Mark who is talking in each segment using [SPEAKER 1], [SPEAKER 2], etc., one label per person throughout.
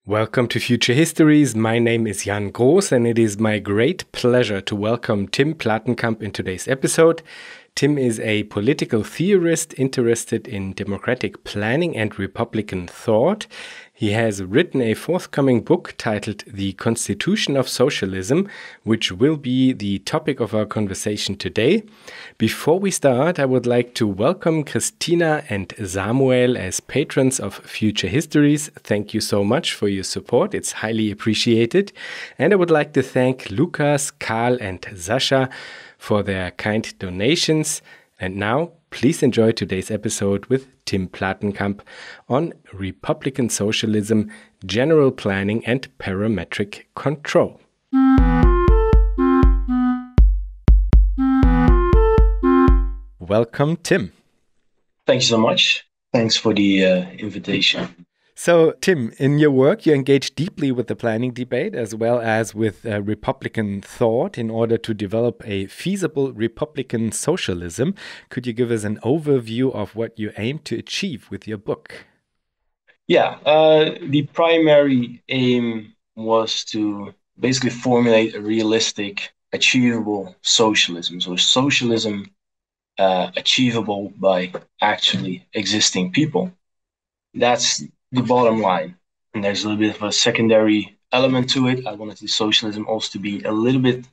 [SPEAKER 1] Welcome to Future Histories. My name is Jan Groß, and it is my great pleasure to welcome Tim Platenkamp in today's episode. Tim is a political theorist interested in democratic planning and Republican thought. He has written a forthcoming book titled The Constitution of Socialism, which will be the topic of our conversation today. Before we start, I would like to welcome Christina and Samuel as patrons of Future Histories. Thank you so much for your support. It's highly appreciated. And I would like to thank Lukas, Karl, and Sascha for their kind donations. And now, please enjoy today's episode with Tim Platenkamp on Republican socialism, general planning, and parametric control. Welcome, Tim.
[SPEAKER 2] Thanks so much. Thanks for the invitation.
[SPEAKER 1] So, Tim, in your work, you engage deeply with the planning debate as well as with Republican thought in order to develop a feasible Republican socialism. Could you give us an overview of what you aim to achieve with your book?
[SPEAKER 2] Yeah, the primary aim was to basically formulate a realistic, achievable socialism. So socialism achievable by actually existing people. That's the bottom line. And there's a little bit of a secondary element to it. I wanted the socialism also to be a little bit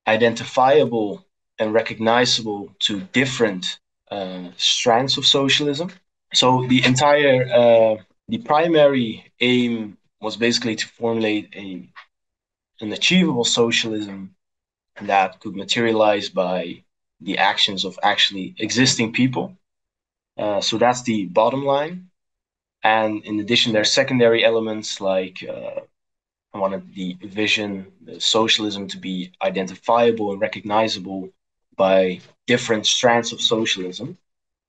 [SPEAKER 2] identifiable and recognizable to different strands of socialism. So the primary aim was basically to formulate an achievable socialism that could materialize by the actions of actually existing people. So that's the bottom line. And in addition, there are secondary elements like I wanted the socialism to be identifiable and recognizable by different strands of socialism.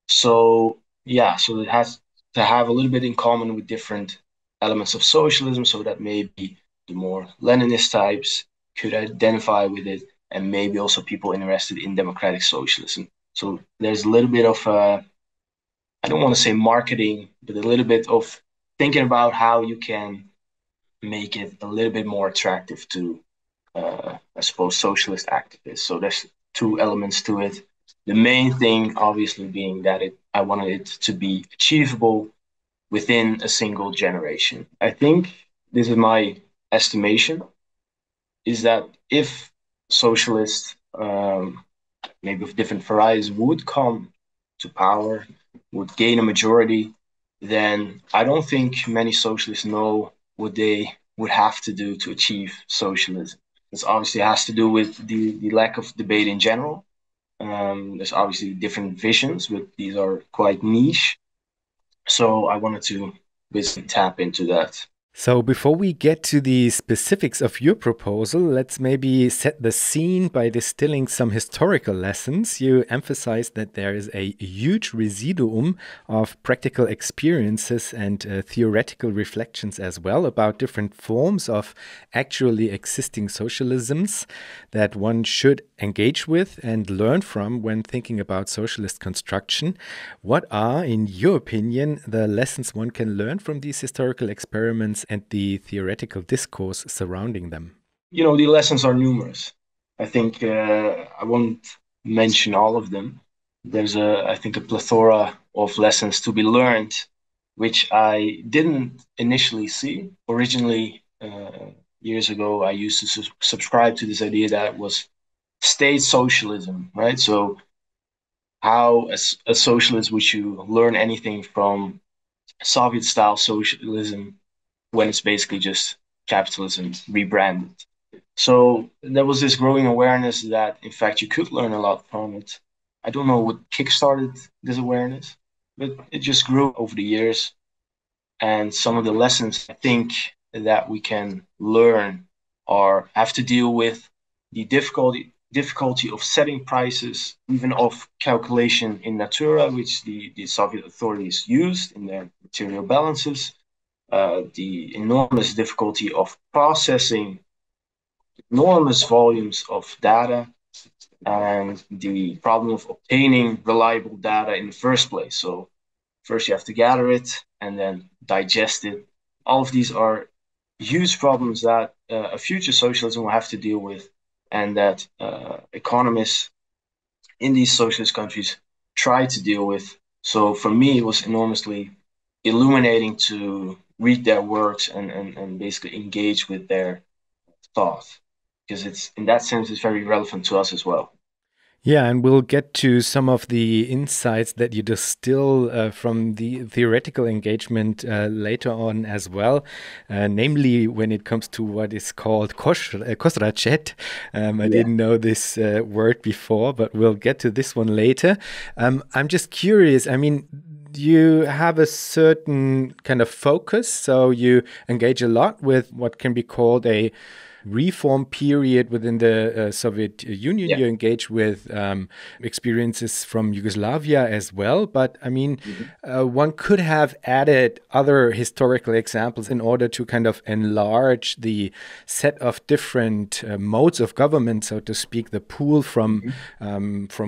[SPEAKER 2] So it has to have a little bit in common with different elements of socialism, so that maybe the more Leninist types could identify with it, and maybe also people interested in democratic socialism. So there's a little bit of I don't want to say marketing, but a little bit of thinking about how you can make it a little bit more attractive to, I suppose, socialist activists. So there's two elements to it. The main thing, obviously, being that I wanted it to be achievable within a single generation. I think this is my estimation, is that if socialists, maybe of different varieties, would come to power, would gain a majority, then I don't think many socialists know what they would have to do to achieve socialism. This obviously has to do with the lack of debate in general. There's obviously different visions, but these are quite niche. So I wanted to basically tap into that.
[SPEAKER 1] So before we get to the specifics of your proposal, let's maybe set the scene by distilling some historical lessons. You emphasize that there is a huge residuum of practical experiences and theoretical reflections as well about different forms of actually existing socialisms that one should engage with and learn from when thinking about socialist construction. What are, in your opinion, the lessons one can learn from these historical experiments and the theoretical discourse surrounding them?
[SPEAKER 2] The lessons are numerous. I think I won't mention all of them. There's I think a plethora of lessons to be learned, which I didn't initially see. Originally, years ago, I used to subscribe to this idea that was state socialism, right? So how, as a socialist, would you learn anything from Soviet-style socialism when it's basically just capitalism rebranded? So there was this growing awareness that, in fact, you could learn a lot from it. I don't know what kickstarted this awareness, but it just grew over the years. And some of the lessons I think that we can learn have to deal with the difficulty of setting prices, even of calculation in-natura, which the Soviet authorities used in their material balances, the enormous difficulty of processing enormous volumes of data, and the problem of obtaining reliable data in the first place. So first you have to gather it and then digest it. All of these are huge problems that a future socialism will have to deal with, and that economists in these socialist countries try to deal with. So for me, it was enormously illuminating to read their works and basically engage with their thought, because it's in that sense it's very relevant to us as well.
[SPEAKER 1] Yeah, and we'll get to some of the insights that you distill from the theoretical engagement later on as well, namely when it comes to what is called Khozraschet. I didn't know this word before, but we'll get to this one later. I'm just curious. I mean, you have a certain kind of focus, so you engage a lot with what can be called a reform period within the Soviet Union.
[SPEAKER 2] Yeah.
[SPEAKER 1] You engage with experiences from Yugoslavia as well. But I mean, one could have added other historical examples in order to kind of enlarge the set of different modes of government, so to speak, the pool from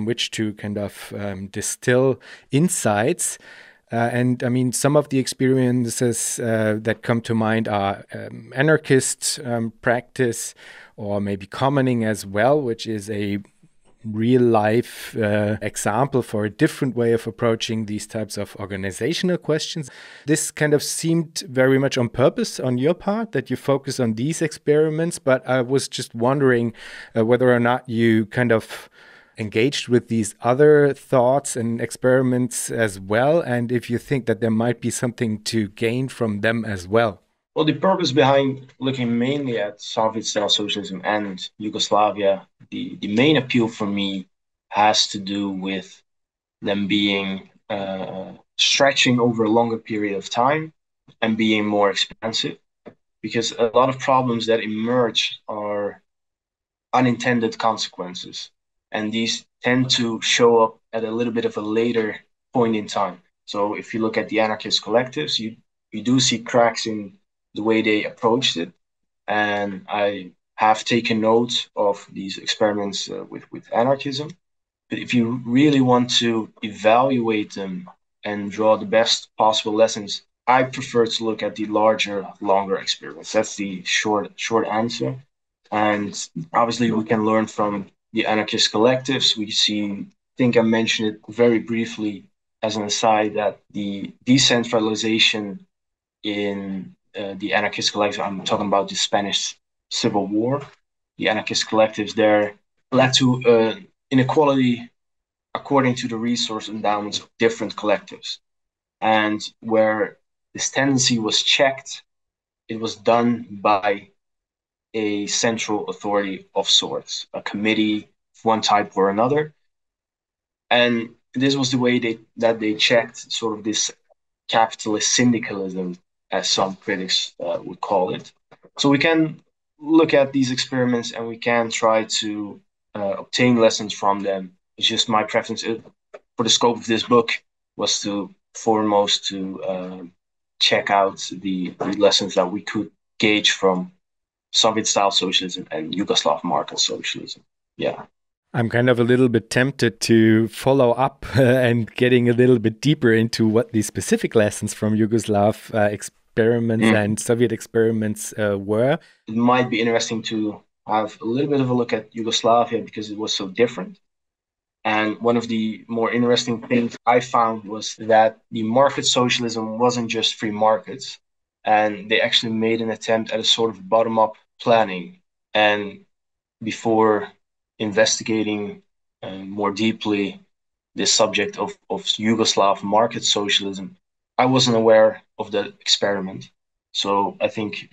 [SPEAKER 1] which to kind of distill insights. And I mean, some of the experiences that come to mind are anarchist practice, or maybe commoning as well, which is a real life example for a different way of approaching these types of organizational questions. This kind of seemed very much on purpose on your part that you focus on these experiments, but I was just wondering whether or not you kind of engaged with these other thoughts and experiments as well, and if you think that there might be something to gain from them as well.
[SPEAKER 2] Well, the purpose behind looking mainly at Soviet-style socialism and Yugoslavia, the main appeal for me has to do with them being stretching over a longer period of time and being more expansive, because a lot of problems that emerge are unintended consequences, and these tend to show up at a little bit of a later point in time. So if you look at the anarchist collectives, you do see cracks in the way they approached it, and I have taken note of these experiments with anarchism. But if you really want to evaluate them and draw the best possible lessons, I prefer to look at the larger, longer experiments. That's the short answer. And obviously, we can learn from the anarchist collectives. We see, I think I mentioned it very briefly as an aside, that the decentralization in the anarchist collective, I'm talking about the Spanish Civil War, the anarchist collectives there led to inequality according to the resource endowments of different collectives. And where this tendency was checked, it was done by a central authority of sorts, a committee of one type or another. And this was the way they checked sort of this capitalist syndicalism, as some critics would call it. So we can look at these experiments and we can try to obtain lessons from them. It's just my preference for the scope of this book was to foremost to check out the lessons that we could gauge from Soviet-style socialism and Yugoslav market socialism. Yeah.
[SPEAKER 1] I'm kind of a little bit tempted to follow up and getting a little bit deeper into what the specific lessons from Yugoslav experiments and Soviet experiments were.
[SPEAKER 2] It might be interesting to have a little bit of a look at Yugoslavia because it was so different. And one of the more interesting things I found was that the market socialism wasn't just free markets, and they actually made an attempt at a sort of bottom-up planning. And before investigating more deeply this subject of Yugoslav market socialism, I wasn't aware of the experiment. So I think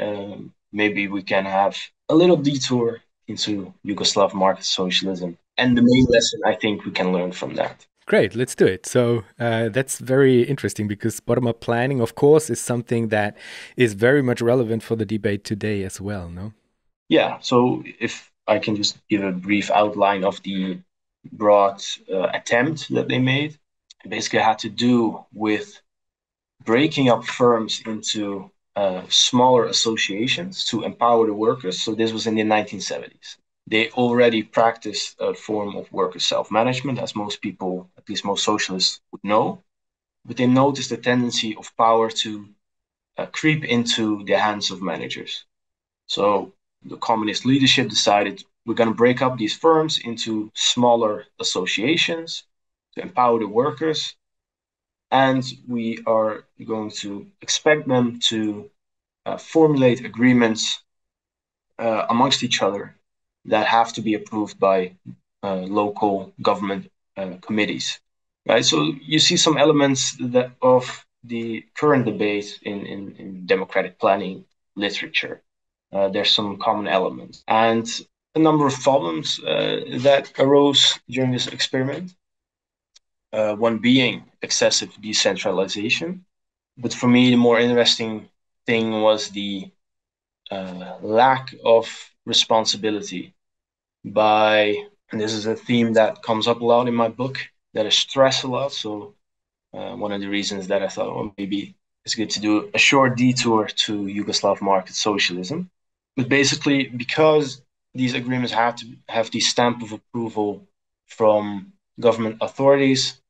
[SPEAKER 2] maybe we can have a little detour into Yugoslav market socialism. And the main lesson I think we can learn from that.
[SPEAKER 1] Great, let's do it. So that's very interesting because bottom-up planning, of course, is something that is very much relevant for the debate today as well, no?
[SPEAKER 2] Yeah, so if I can just give a brief outline of the broad attempt that they made, it basically had to do with breaking up firms into smaller associations to empower the workers. So this was in the 1970s. They already practiced a form of worker self-management, as most people, at least most socialists, would know. But they noticed a tendency of power to creep into the hands of managers. So the communist leadership decided we're going to break up these firms into smaller associations to empower the workers, and we are going to expect them to formulate agreements amongst each other that have to be approved by local government committees. Right, so you see some elements of the current debate in democratic planning literature. There's some common elements and a number of problems that arose during this experiment. One being excessive decentralization. But for me, the more interesting thing was the lack of responsibility by, and this is a theme that comes up a lot in my book, that I stress a lot. So one of the reasons that I thought, well, maybe it's good to do a short detour to Yugoslav market socialism. But basically, because these agreements have to have the stamp of approval from government authorities,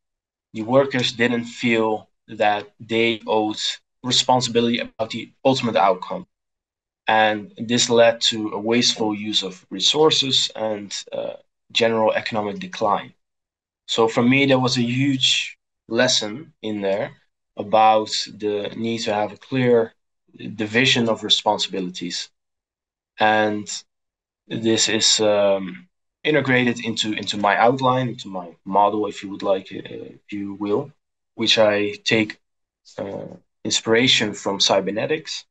[SPEAKER 2] the workers didn't feel that they owed responsibility about the ultimate outcome. And this led to a wasteful use of resources and general economic decline. So for me, there was a huge lesson in there about the need to have a clear division of responsibilities. And this is integrated into my outline, into my model, if you would like, if you will, which I take inspiration from Cybernetics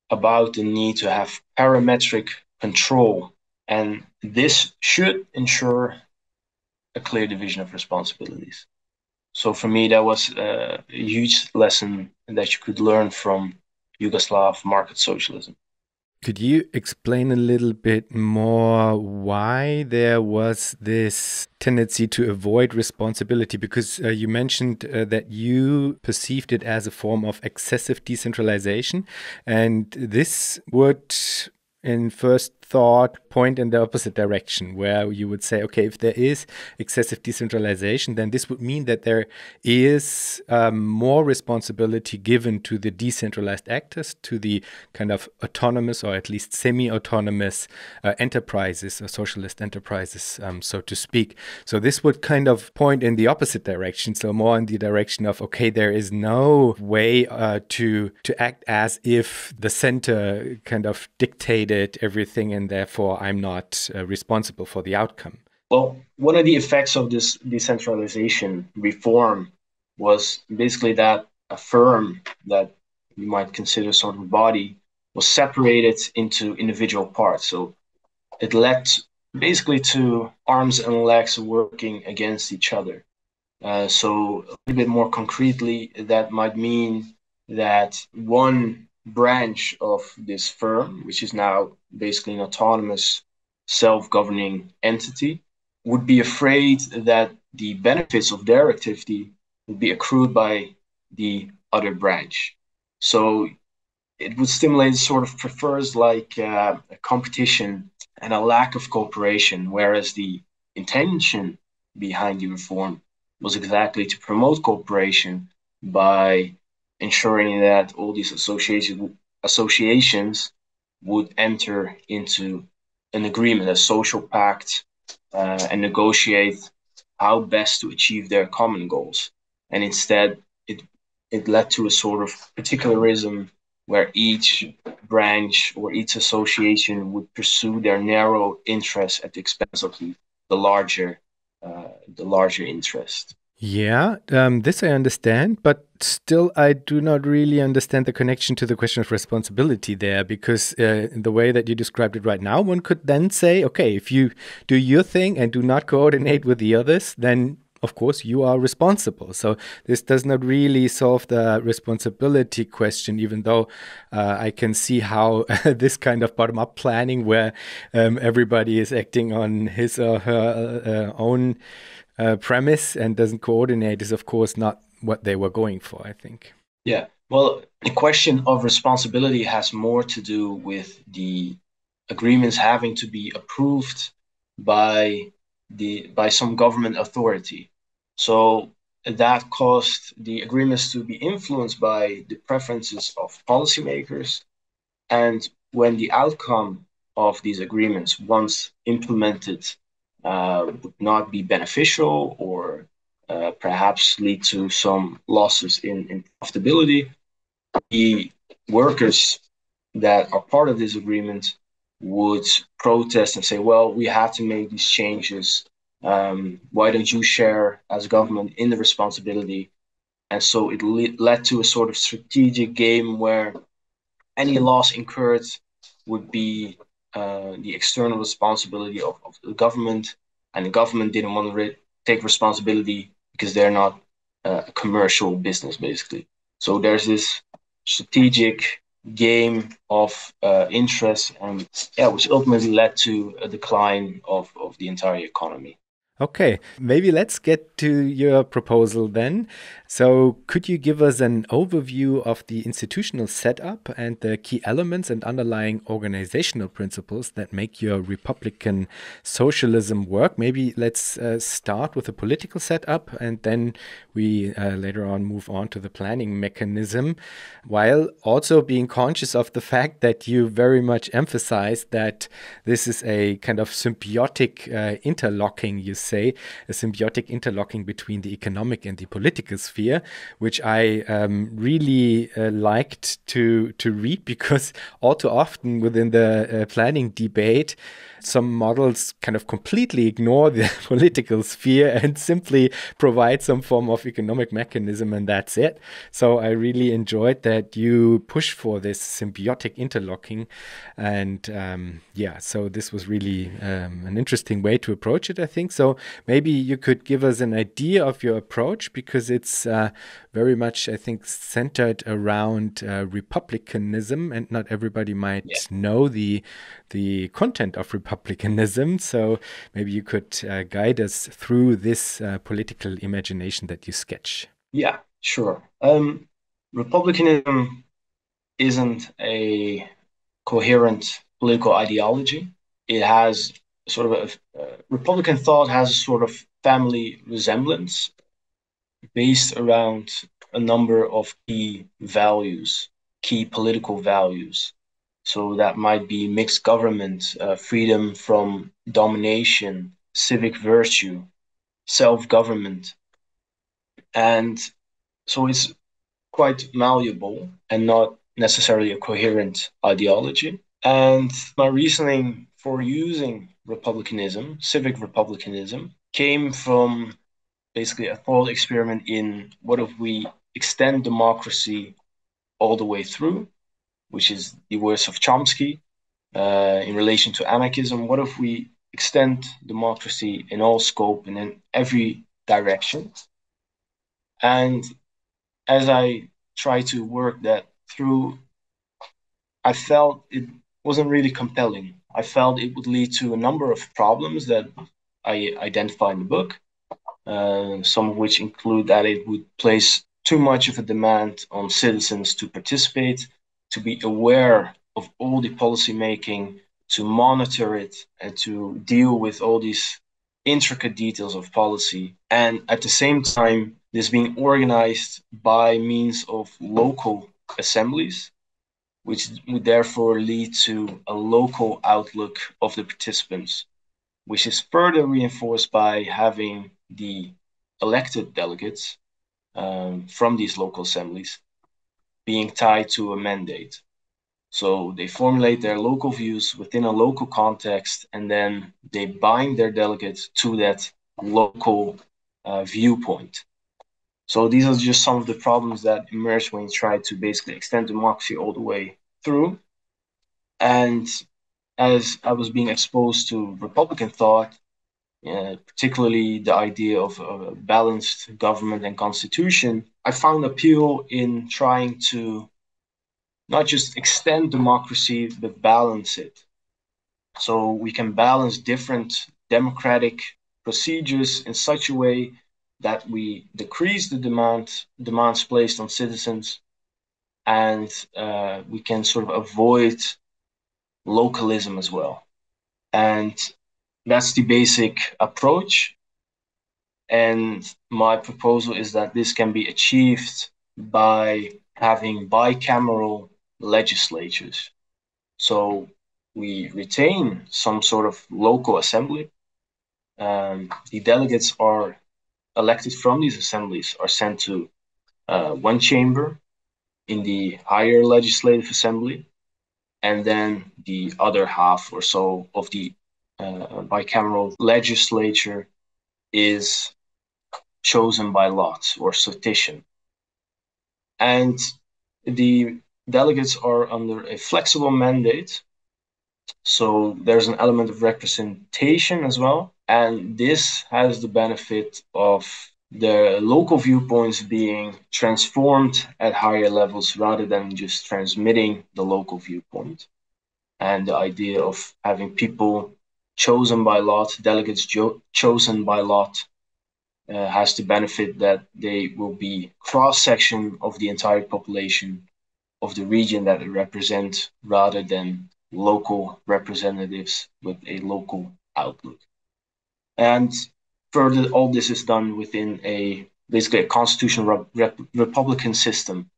[SPEAKER 2] about the need to have parametric control. And this should ensure a clear division of responsibilities. So for me, that was a huge lesson that you could learn from Yugoslav market socialism.
[SPEAKER 1] Could you explain a little bit more why there was this tendency to avoid responsibility? Because you mentioned that you perceived it as a form of excessive decentralization, and this would, in first thought, point in the opposite direction, where you would say, okay, if there is excessive decentralization, then this would mean that there is more responsibility given to the decentralized actors, to the kind of autonomous or at least semi-autonomous enterprises or socialist enterprises, so to speak. So this would kind of point in the opposite direction, so more in the direction of, okay, there is no way to act as if the center kind of dictated everything and therefore I'm not responsible for the outcome.
[SPEAKER 2] Well, one of the effects of this decentralization reform was basically that a firm that you might consider sort of body was separated into individual parts. So it led basically to arms and legs working against each other. So a little bit more concretely, that might mean that one branch of this firm, which is now basically an autonomous, self-governing entity, would be afraid that the benefits of their activity would be accrued by the other branch. So it would stimulate sort of prefers like a competition and a lack of cooperation, whereas the intention behind the reform was exactly to promote cooperation by ensuring that all these associations would enter into an agreement, a social pact, and negotiate how best to achieve their common goals. And instead, it led to a sort of particularism where each branch or each association would pursue their narrow interests at the expense of the larger interest.
[SPEAKER 1] Yeah, this I understand, but still I do not really understand the connection to the question of responsibility there, because in the way that you described it right now, one could then say, okay, if you do your thing and do not coordinate with the others, then of course you are responsible. So this does not really solve the responsibility question, even though I can see how this kind of bottom-up planning where everybody is acting on his or her own premise and doesn't coordinate is, of course, not what they were going for, I think.
[SPEAKER 2] Yeah, well, the question of responsibility has more to do with the agreements having to be approved by some government authority. So that caused the agreements to be influenced by the preferences of policymakers. And when the outcome of these agreements, once implemented, would not be beneficial or perhaps lead to some losses in profitability, the workers that are part of this agreement would protest and say, well, we have to make these changes. Why don't you share as government in the responsibility? And so it led to a sort of strategic game where any loss incurred would be the external responsibility of the government, and the government didn't want to take responsibility because they're not a commercial business, basically. So there's this strategic game of interest, and which ultimately led to a decline of the entire economy.
[SPEAKER 1] Okay, maybe let's get to your proposal then. So, could you give us an overview of the institutional setup and the key elements and underlying organizational principles that make your Republican socialism work? Maybe let's start with the political setup, and then we later on move on to the planning mechanism, while also being conscious of the fact that you very much emphasize that this is a kind of symbiotic interlocking, you say, a symbiotic interlocking between the economic and the political sphere, which I really liked to read, because all too often within the planning debate, some models kind of completely ignore the political sphere and simply provide some form of economic mechanism, and that's it. So I really enjoyed that you push for this symbiotic interlocking. And so this was really an interesting way to approach it, I think. So maybe you could give us an idea of your approach, because it's very much, I think, centered around Republicanism, and not everybody might know the content of Republicanism. So maybe you could guide us through this political imagination that you sketch.
[SPEAKER 2] Yeah, sure. Republicanism isn't a coherent political ideology. It has sort of Republican thought has a sort of family resemblance based around a number of key values, key political values. So that might be mixed government, freedom from domination, civic virtue, self-government. And so it's quite malleable and not necessarily a coherent ideology. And my reasoning for using republicanism, civic republicanism, came from basically a thought experiment in what if we extend democracy all the way through, which is the words of Chomsky in relation to anarchism. What if we extend democracy in all scope and in every direction? And as I try to work that through, I felt it wasn't really compelling. I felt it would lead to a number of problems that I identify in the book, some of which include that it would place too much of a demand on citizens to participate, to be aware of all the policy making, to monitor it, and to deal with all these intricate details of policy. And at the same time, this being organized by means of local assemblies, which would therefore lead to a local outlook of the participants, which is further reinforced by having the elected delegates from these local assemblies being tied to a mandate. So they formulate their local views within a local context, and then they bind their delegates to that local viewpoint. So these are just some of the problems that emerge when you try to basically extend democracy all the way through. And as I was being exposed to Republican thought, particularly the idea of a balanced government and constitution, I found appeal in trying to not just extend democracy, but balance it. So we can balance different democratic procedures in such a way that we decrease the demands placed on citizens, and we can sort of avoid localism as well. And that's the basic approach. And my proposal is that this can be achieved by having bicameral legislatures. So we retain some sort of local assembly. The delegates are elected from these assemblies, are sent to one chamber in the higher legislative assembly, and then the other half or so of the bicameral legislature is chosen by lot or sortition. And the delegates are under a flexible mandate. So there's an element of representation as well. And this has the benefit of the local viewpoints being transformed at higher levels rather than just transmitting the local viewpoint. And the idea of having people chosen by lot, delegates chosen by lot, has the benefit that they will be cross-section of the entire population of the region that they represent rather than local representatives with a local outlook. And further, all this is done within basically a constitutional republican system.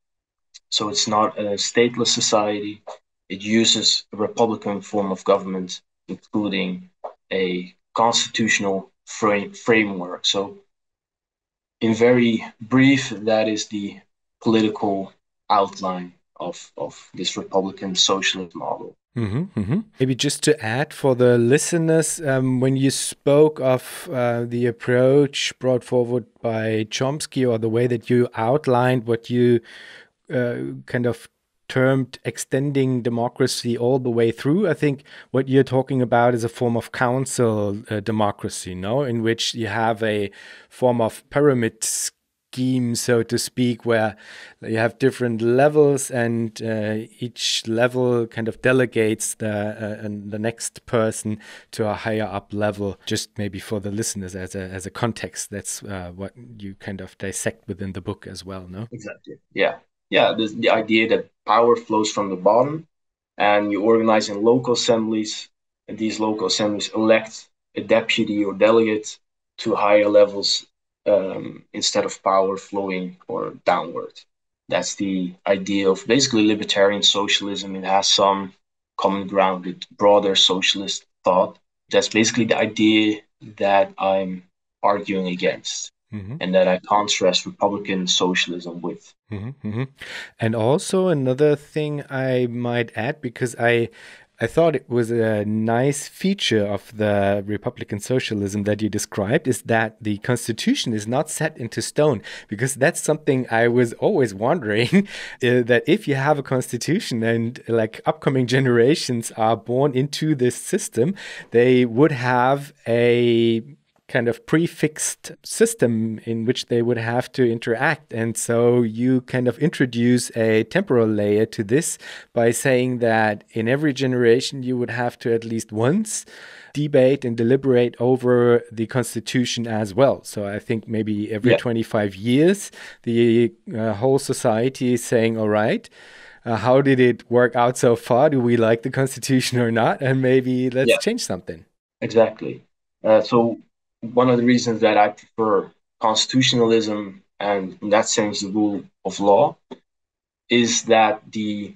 [SPEAKER 2] So it's not a stateless society. It uses a republican form of government, including a constitutional framework. So in very brief, that is the political outline of this Republican socialist model.
[SPEAKER 1] Maybe just to add for the listeners, when you spoke of the approach brought forward by Chomsky, or the way that you outlined what you kind of termed extending democracy all the way through, I think what you're talking about is a form of council democracy, no? In which you have a form of pyramid scheme, so to speak, where you have different levels, and each level kind of delegates the next person to a higher up level. Just maybe for the listeners as a context, that's what you kind of dissect within the book as well, no?
[SPEAKER 2] Exactly. Yeah. The idea that power flows from the bottom, and you organize in local assemblies, and these local assemblies elect a deputy or delegate to higher levels instead of power flowing or downward. That's the idea of basically libertarian socialism. It has some common ground with broader socialist thought. That's basically the idea that I'm arguing against. And that I contrast Republican socialism with.
[SPEAKER 1] And also another thing I might add, because I thought it was a nice feature of the Republican socialism that you described, is that the constitution is not set into stone, because that's something I was always wondering, that if you have a constitution and like upcoming generations are born into this system, they would have a kind of prefixed system in which they would have to interact. And so you kind of introduce a temporal layer to this by saying that in every generation you would have to at least once debate and deliberate over the constitution as well. So I think maybe every 25 years, the whole society is saying, all right, how did it work out so far? Do we like the constitution or not? And maybe let's change something.
[SPEAKER 2] Exactly. So one of the reasons that I prefer constitutionalism, and in that sense the rule of law, is that the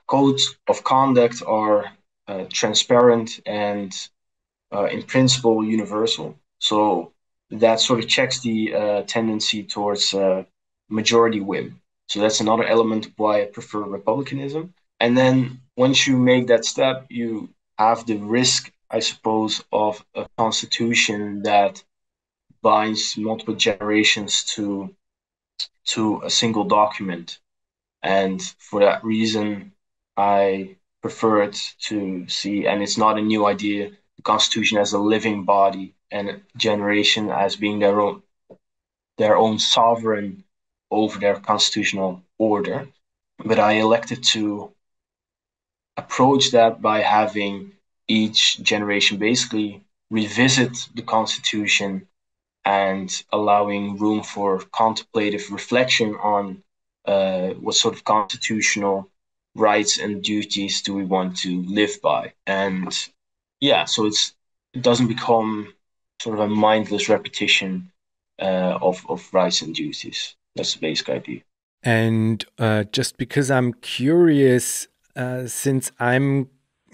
[SPEAKER 2] codes of conduct are transparent and in principle universal. So that sort of checks the tendency towards majority whim. So that's another element why I prefer republicanism. And then once you make that step, you have the risk, I suppose, of a constitution that binds multiple generations to a single document. And for that reason, I prefer it to see, and it's not a new idea, the constitution as a living body and a generation as being their own sovereign over their constitutional order. But I elected to approach that by having each generation basically revisit the constitution and allowing room for contemplative reflection on what sort of constitutional rights and duties do we want to live by. And so it doesn't become sort of a mindless repetition of rights and duties. That's the basic idea.
[SPEAKER 1] And just because I'm curious, since I'm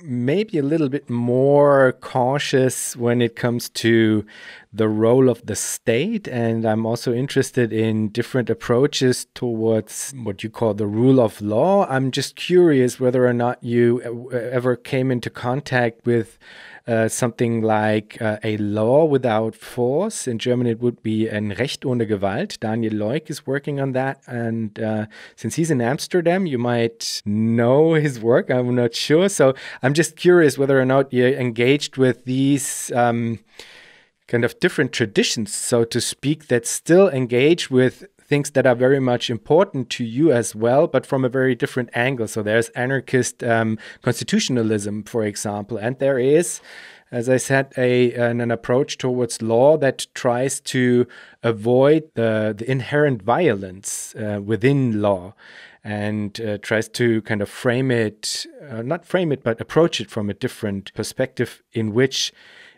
[SPEAKER 1] maybe a little bit more cautious when it comes to the role of the state, and I'm also interested in different approaches towards what you call the rule of law. I'm just curious whether or not you ever came into contact with something like a law without force. In German, it would be ein Recht ohne Gewalt. Daniel Loik is working on that. And since he's in Amsterdam, you might know his work. I'm not sure. So I'm just curious whether or not you're engaged with these kind of different traditions, so to speak, that still engage with things that are very much important to you as well, but from a very different angle. So there's anarchist constitutionalism, for example, and there is, as I said, an approach towards law that tries to avoid the inherent violence within law, and tries to kind of frame it, not frame it, but approach it from a different perspective in which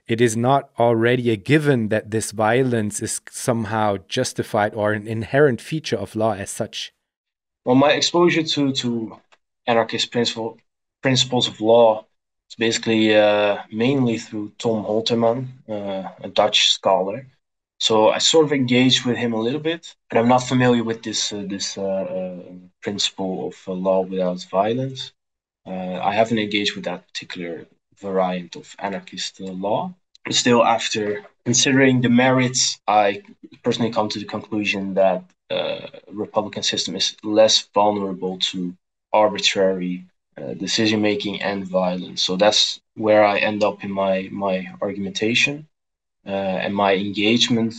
[SPEAKER 1] it is not already a given that this violence is somehow justified or an inherent feature of law as such.
[SPEAKER 2] Well, my exposure to anarchist principles of law is basically mainly through Tom Holterman, a Dutch scholar. So I sort of engaged with him a little bit, but I'm not familiar with this principle of law without violence. I haven't engaged with that particular variant of anarchist law. But still, after considering the merits, I personally come to the conclusion that Republican system is less vulnerable to arbitrary decision making and violence. So that's where I end up in my argumentation, and my engagement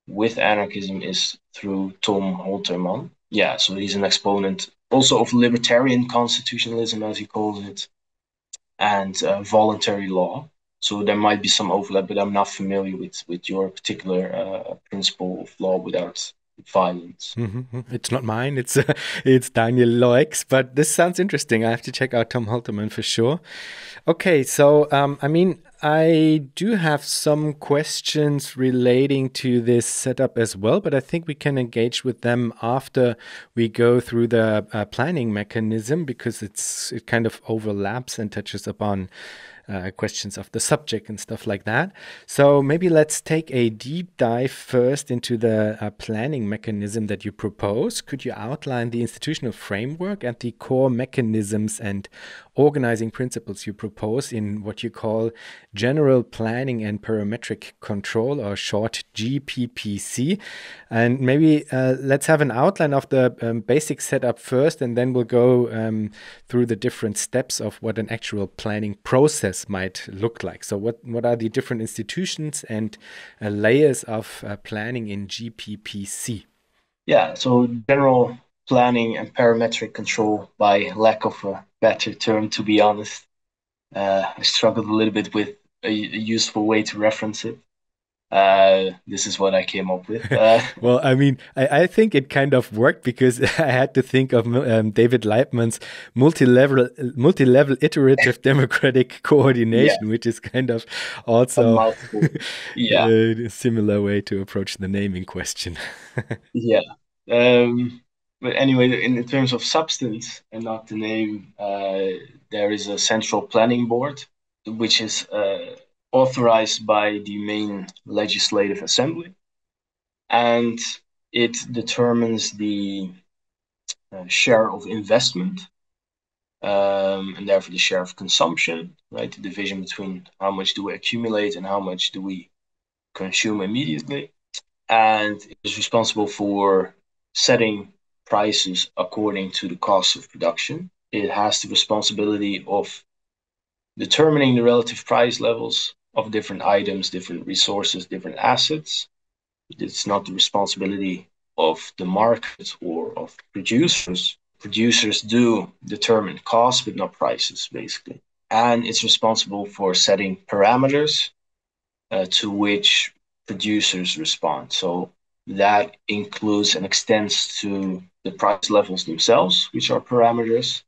[SPEAKER 2] with anarchism is through Tom Holterman. Yeah, so he's an exponent also of libertarian constitutionalism, as he calls it, and voluntary law. So there might be some overlap, but I'm not familiar with your particular principle of law without violence.
[SPEAKER 1] Mm-hmm. It's not mine. It's Daniel Loik's, but this sounds interesting. I have to check out Tom Holterman for sure. Okay, so I mean, I do have some questions relating to this setup as well, but I think we can engage with them after we go through the planning mechanism, because it kind of overlaps and touches upon questions of the subject and stuff like that. So maybe let's take a deep dive first into the planning mechanism that you propose. Could you outline the institutional framework and the core mechanisms and organizing principles you propose in what you call general planning and parametric control, or short GPPC? And maybe let's have an outline of the basic setup first, and then we'll go through the different steps of what an actual planning process might look like. So what are the different institutions and layers of planning in GPPC?
[SPEAKER 2] Yeah, so general planning and parametric control, by lack of a better term, to be honest. I struggled a little bit with a useful way to reference it. This is what I came up with.
[SPEAKER 1] Well, I mean, I think it kind of worked, because I had to think of David Leitman's multi-level iterative democratic coordination, yeah, which is kind of also
[SPEAKER 2] yeah,
[SPEAKER 1] a similar way to approach the naming question.
[SPEAKER 2] Yeah. But anyway, in terms of substance and not the name, there is a central planning board, which is authorized by the main legislative assembly, and it determines the share of investment, and therefore the share of consumption, right? The division between how much do we accumulate and how much do we consume immediately. And it is responsible for setting prices according to the cost of production. It has the responsibility of determining the relative price levels of different items, different resources, different assets. It's not the responsibility of the market or of producers. Producers do determine costs, but not prices, basically. And it's responsible for setting parameters to which producers respond. So that includes and extends to the price levels themselves, which are parameters,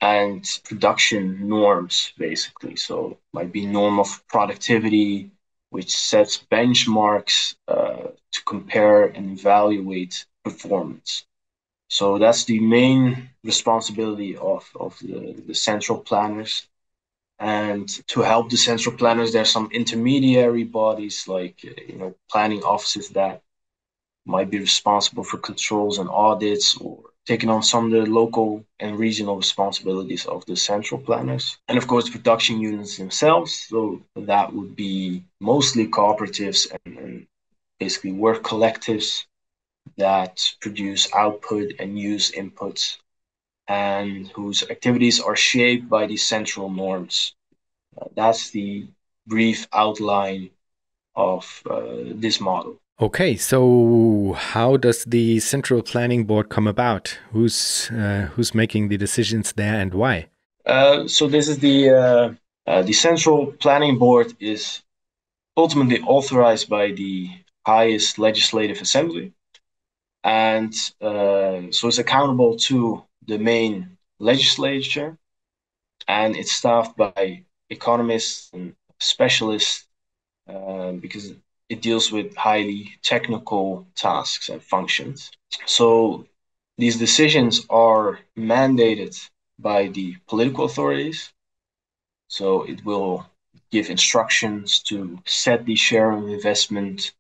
[SPEAKER 2] and production norms, basically. So might be norm of productivity, which sets benchmarks to compare and evaluate performance. So that's the main responsibility of the central planners. And to help the central planners, there's some intermediary bodies like planning offices that might be responsible for controls and audits, or taking on some of the local and regional responsibilities of the central planners. And of course, production units themselves. So that would be mostly cooperatives and basically work collectives that produce output and use inputs, and whose activities are shaped by these central norms. That's the brief outline of this model.
[SPEAKER 1] Okay, so how does the Central Planning Board come about? Who's making the decisions there and why?
[SPEAKER 2] So this is the Central Planning Board is ultimately authorized by the highest legislative assembly, and so it's accountable to the main legislature, and it's staffed by economists and specialists because it deals with highly technical tasks and functions. So these decisions are mandated by the political authorities. So it will give instructions to set the share of investment,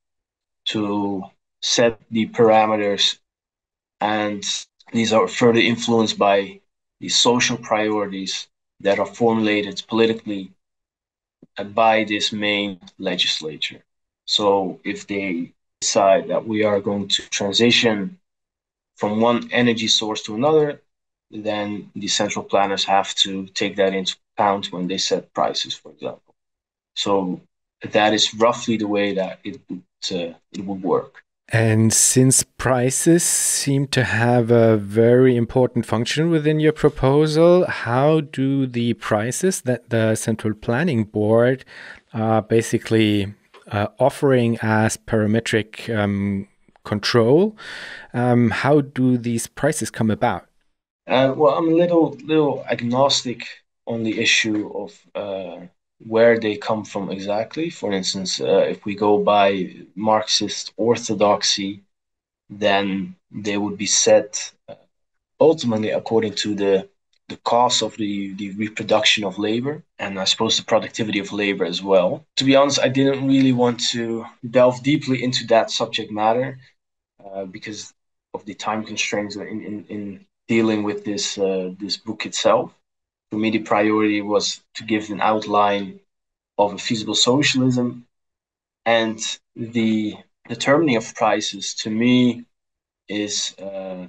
[SPEAKER 2] to set the parameters, and these are further influenced by the social priorities that are formulated politically by this main legislature. So if they decide that we are going to transition from one energy source to another, then the central planners have to take that into account when they set prices, for example. So that is roughly the way that it would work.
[SPEAKER 1] And since prices seem to have a very important function within your proposal, how do the prices that the Central Planning Board are basically offering as parametric control, how do these prices come about?
[SPEAKER 2] Well, I'm a little agnostic on the issue of where they come from exactly. For instance, if we go by Marxist orthodoxy, then they would be set ultimately according to the cost of the reproduction of labor, and I suppose the productivity of labor as well. To be honest, I didn't really want to delve deeply into that subject matter because of the time constraints in dealing with this book itself. For me, the priority was to give an outline of a feasible socialism, and the determining of prices to me is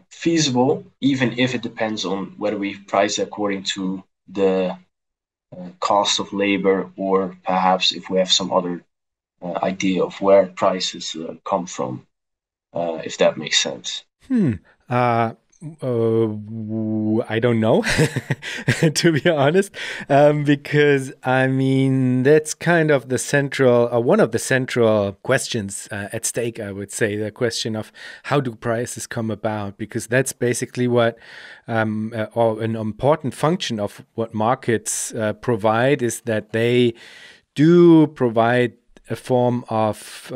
[SPEAKER 2] feasible, even if it depends on whether we price according to the cost of labor, or perhaps if we have some other idea of where prices come from, if that makes sense.
[SPEAKER 1] I don't know, to be honest, because I mean, that's kind of the central, one of the central questions at stake, I would say, the question of how do prices come about, because that's basically what, or an important function of what markets provide, is that they do provide a form of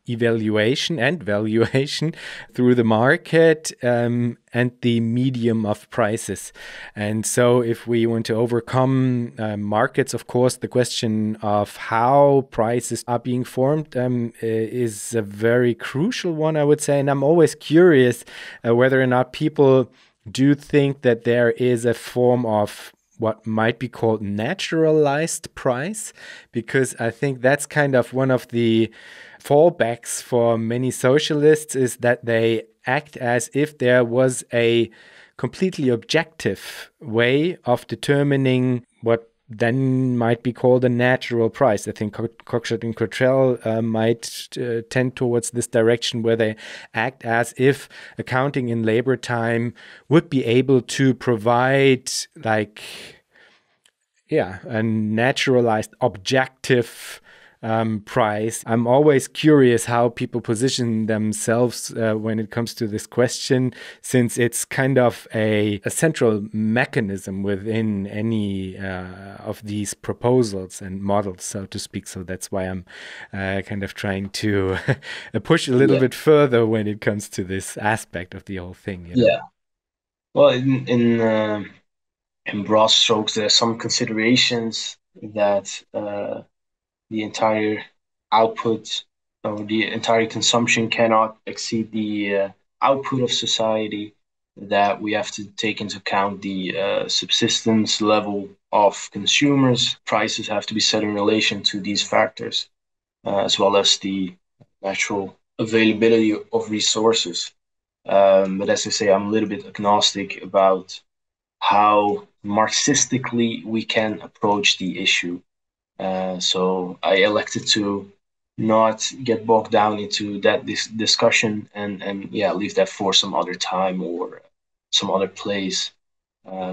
[SPEAKER 1] evaluation and valuation through the market and the medium of prices. And so if we want to overcome markets, of course, the question of how prices are being formed is a very crucial one, I would say. And I'm always curious whether or not people do think that there is a form of what might be called naturalized price, because I think that's kind of one of the fallbacks for many socialists, is that they act as if there was a completely objective way of determining what then might be called a natural price. I think Khozraschet and Cottrell might tend towards this direction, where they act as if accounting in labor time would be able to provide a naturalized objective price. I'm always curious how people position themselves when it comes to this question, since it's kind of a central mechanism within any of these proposals and models, so to speak. So that's why I'm kind of trying to push a little bit further when it comes to this aspect of the whole thing. You know?
[SPEAKER 2] Yeah. Well, in broad strokes, there are some considerations that the entire output or the entire consumption cannot exceed the output of society, that we have to take into account the subsistence level of consumers. Prices have to be set in relation to these factors, as well as the natural availability of resources. But as I say, I'm a little bit agnostic about how Marxistically we can approach the issue. So I elected to not get bogged down into that discussion and leave that for some other time or some other place.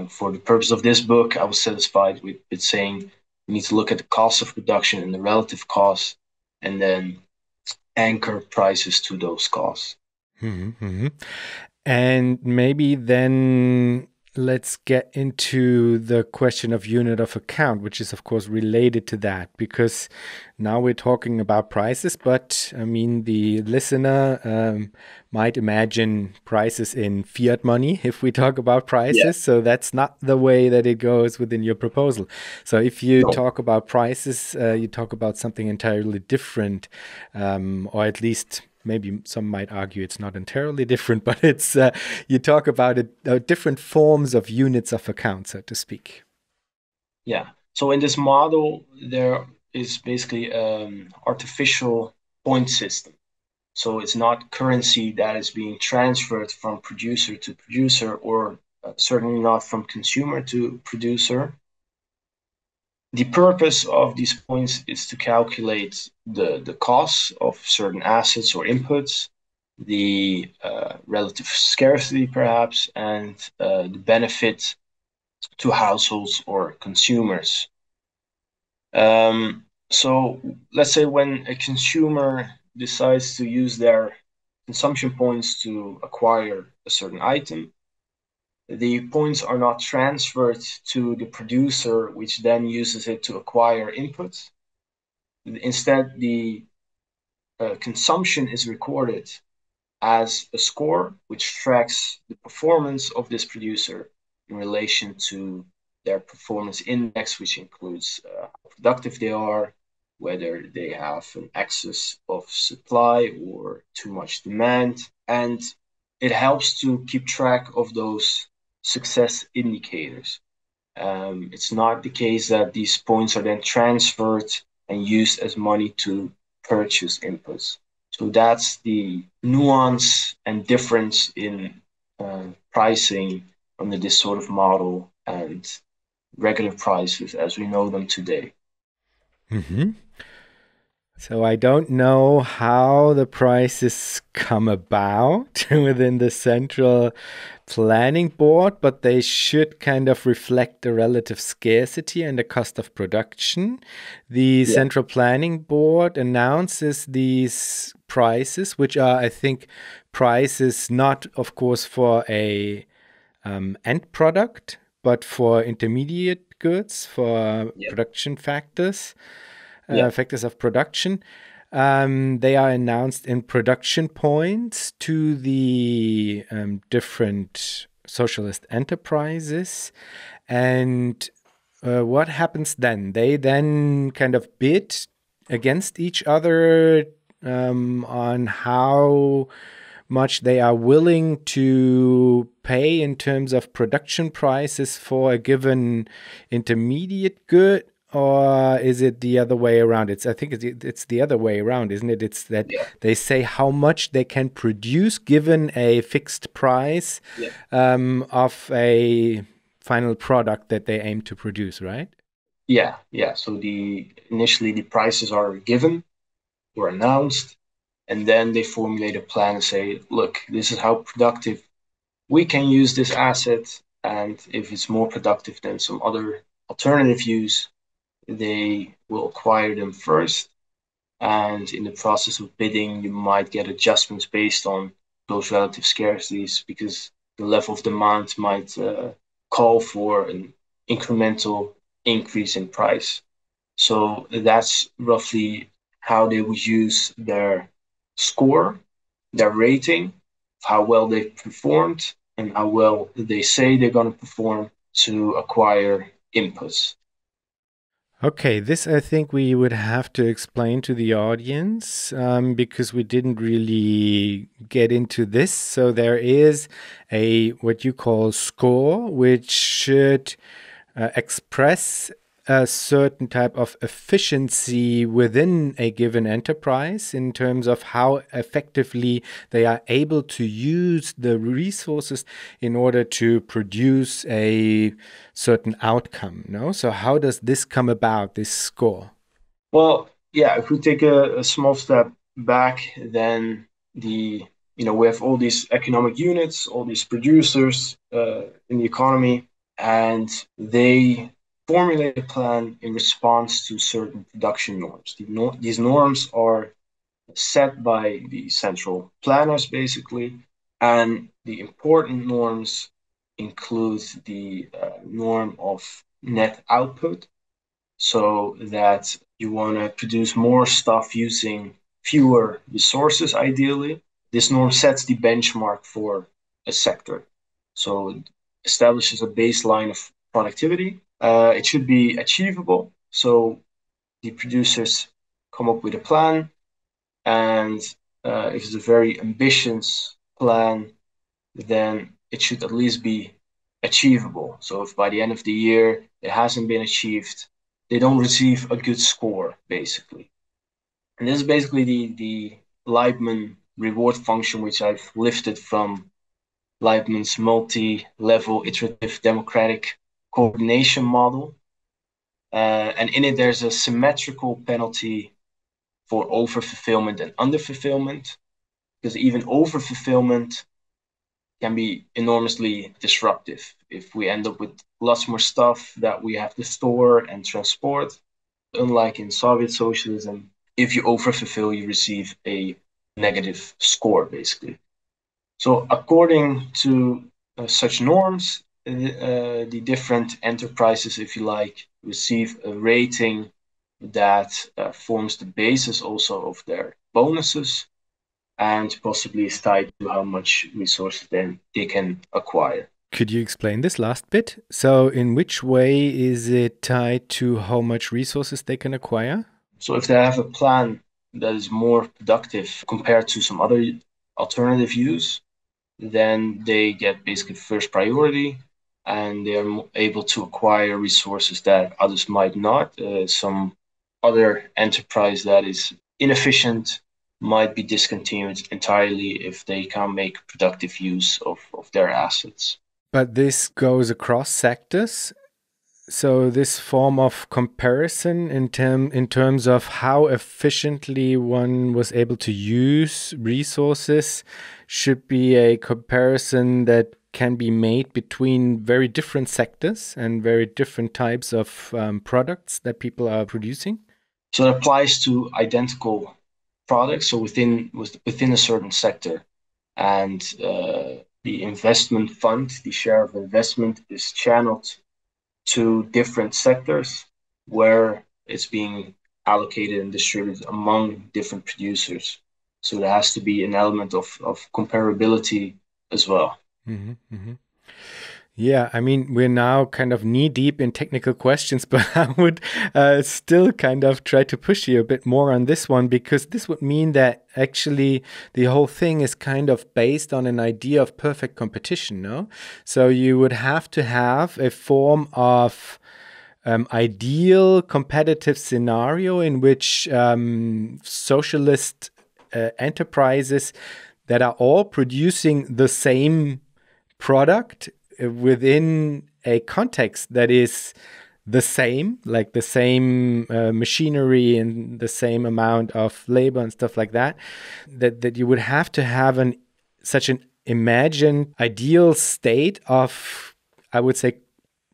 [SPEAKER 2] For the purpose of this book, I was satisfied with saying we need to look at the cost of production and the relative costs, and then anchor prices to those costs.
[SPEAKER 1] Mm-hmm. And maybe then let's get into the question of unit of account, which is of course related to that, because now we're talking about prices, but I mean, the listener might imagine prices in fiat money if we talk about prices. Yeah. So that's not the way that it goes within your proposal. So if you talk about prices, you talk about something entirely different, or at least maybe some might argue it's not entirely different, but it's you talk about it, different forms of units of account, so to speak.
[SPEAKER 2] Yeah. So in this model, there is basically artificial point system. So it's not currency that is being transferred from producer to producer, or certainly not from consumer to producer. The purpose of these points is to calculate the costs of certain assets or inputs, the relative scarcity perhaps, and the benefit to households or consumers. So let's say when a consumer decides to use their consumption points to acquire a certain item, the points are not transferred to the producer, which then uses it to acquire inputs. Instead, the consumption is recorded as a score, which tracks the performance of this producer in relation to their performance index, which includes how productive they are, whether they have an excess of supply or too much demand. And it helps to keep track of those success indicators. It's not the case that these points are then transferred and used as money to purchase inputs. So that's the nuance and difference in pricing under this sort of model and regular prices as we know them today.
[SPEAKER 1] Mm-hmm. So I don't know how the prices come about within the central planning board, but they should kind of reflect the relative scarcity and the cost of production. The central planning board announces these prices, which are, I think, prices not, of course, for a end product, but for intermediate goods, for production factors. Factors of production. They are announced in production points to the different socialist enterprises. And what happens then? They then kind of bid against each other on how much they are willing to pay in terms of production prices for a given intermediate good. Or is it the other way around? I think it's the other way around, isn't it? It's that they say how much they can produce given a fixed price of a final product that they aim to produce, right?
[SPEAKER 2] Yeah. So initially the prices are given or announced, and then they formulate a plan and say, look, this is how productive we can use this asset, and if it's more productive than some other alternative use, they will acquire them first, And in the process of bidding, you might get adjustments based on those relative scarcities because the level of demand might call for an incremental increase in price. So that's roughly how they would use their score, their rating, how well they've performed, and how well they say they're going to perform to acquire inputs.
[SPEAKER 1] Okay, this I think we would have to explain to the audience because we didn't really get into this. So there is a what you call score, which should express a certain type of efficiency within a given enterprise in terms of how effectively they are able to use the resources in order to produce a certain outcome. No? So how does this come about, this score?
[SPEAKER 2] Well, yeah, if we take a small step back, then we have all these economic units, all these producers in the economy, and they formulate a plan in response to certain production norms. These norms are set by the central planners, basically, and the important norms include the norm of net output, so that you want to produce more stuff using fewer resources, ideally. This norm sets the benchmark for a sector. So it establishes a baseline of productivity. It should be achievable. So the producers come up with a plan, and if it's a very ambitious plan, then it should at least be achievable. So if by the end of the year it hasn't been achieved, they don't receive a good score, basically. And this is basically the Leibman reward function, which I've lifted from Leibman's multi-level iterative democratic coordination model. And in it, there's a symmetrical penalty for over-fulfillment and under-fulfillment, because even over-fulfillment can be enormously disruptive if we end up with lots more stuff that we have to store and transport. Unlike in Soviet socialism, if you overfulfill, you receive a negative score, basically. So according to such norms, the different enterprises, if you like, receive a rating that forms the basis also of their bonuses, and possibly is tied to how much resources then they can acquire.
[SPEAKER 1] Could you explain this last bit? So in which way is it tied to how much resources they can acquire?
[SPEAKER 2] So if they have a plan that is more productive compared to some other alternative use, then they get basically first priority, and they are able to acquire resources that others might not. Some other enterprise that is inefficient might be discontinued entirely if they can't make productive use of their assets.
[SPEAKER 1] But this goes across sectors. So this form of comparison in terms of how efficiently one was able to use resources should be a comparison that can be made between very different sectors and very different types of products that people are producing.
[SPEAKER 2] So it applies to identical products, so within a certain sector, and the investment fund, the share of investment, is channeled to different sectors where it's being allocated and distributed among different producers. So there has to be an element of comparability as well.
[SPEAKER 1] Mm-hmm, mm-hmm. Yeah, I mean, we're now kind of knee deep in technical questions, but I would still kind of try to push you a bit more on this one, because this would mean that actually the whole thing is kind of based on an idea of perfect competition, no? So you would have to have a form of ideal competitive scenario in which socialist enterprises that are all producing the same product within a context that is the same, like the same machinery and the same amount of labor and stuff like that, that you would have to have such an imagined ideal state of, I would say,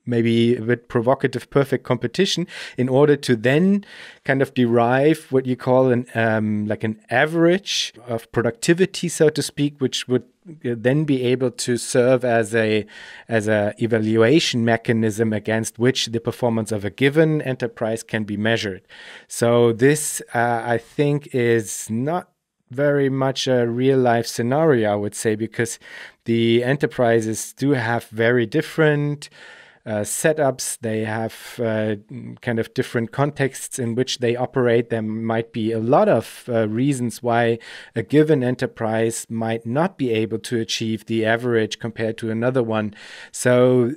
[SPEAKER 1] maybe a bit provocative, perfect competition in order to then kind of derive what you call an like an average of productivity, so to speak, which would then be able to serve as a evaluation mechanism against which the performance of a given enterprise can be measured. So this, I think, is not very much a real life scenario, I would say, because the enterprises do have very different setups. They have kind of different contexts in which they operate. There might be a lot of reasons why a given enterprise might not be able to achieve the average compared to another one. So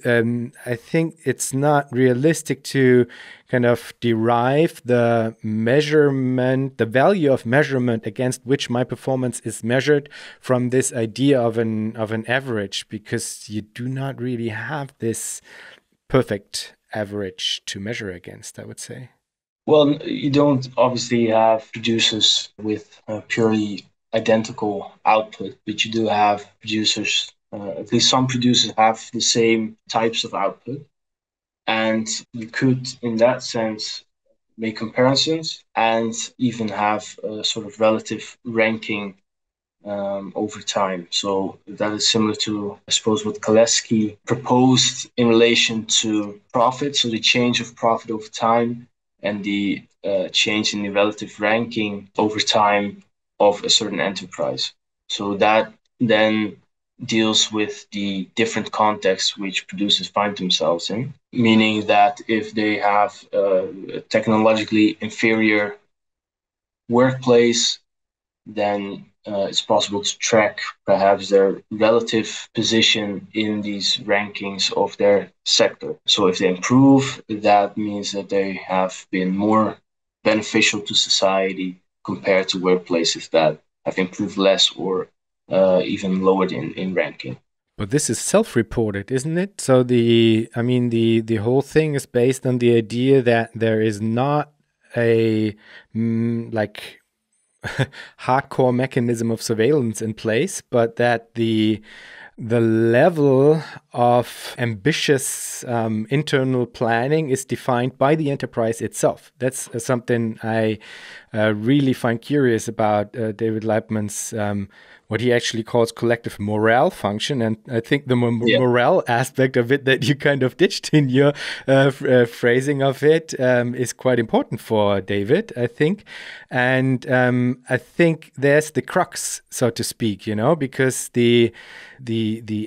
[SPEAKER 1] I think it's not realistic to kind of derive the measurement, the value of measurement against which my performance is measured from this idea of an average, because you do not really have this perfect average to measure against, I would say.
[SPEAKER 2] Well, you don't obviously have producers with purely identical output, but you do have producers, at least some producers have the same types of output. And you could, in that sense, make comparisons and even have a sort of relative ranking over time. So that is similar to, I suppose, what Kalecki proposed in relation to profit. So the change of profit over time and the change in the relative ranking over time of a certain enterprise. So that then deals with the different contexts which producers find themselves in, meaning that if they have a technologically inferior workplace, then it's possible to track perhaps their relative position in these rankings of their sector. So if they improve, that means that they have been more beneficial to society compared to workplaces that have improved less or even lowered in ranking.
[SPEAKER 1] But this is self-reported, isn't it? So the whole thing is based on the idea that there is not a like hardcore mechanism of surveillance in place, but that the level of ambitious internal planning is defined by the enterprise itself. That's something I really find curious about David Leibman's what he actually calls collective morale function. And I think the morale aspect of it that you kind of ditched in your phrasing of it is quite important for David, I think. And I think there's the crux, so to speak, because the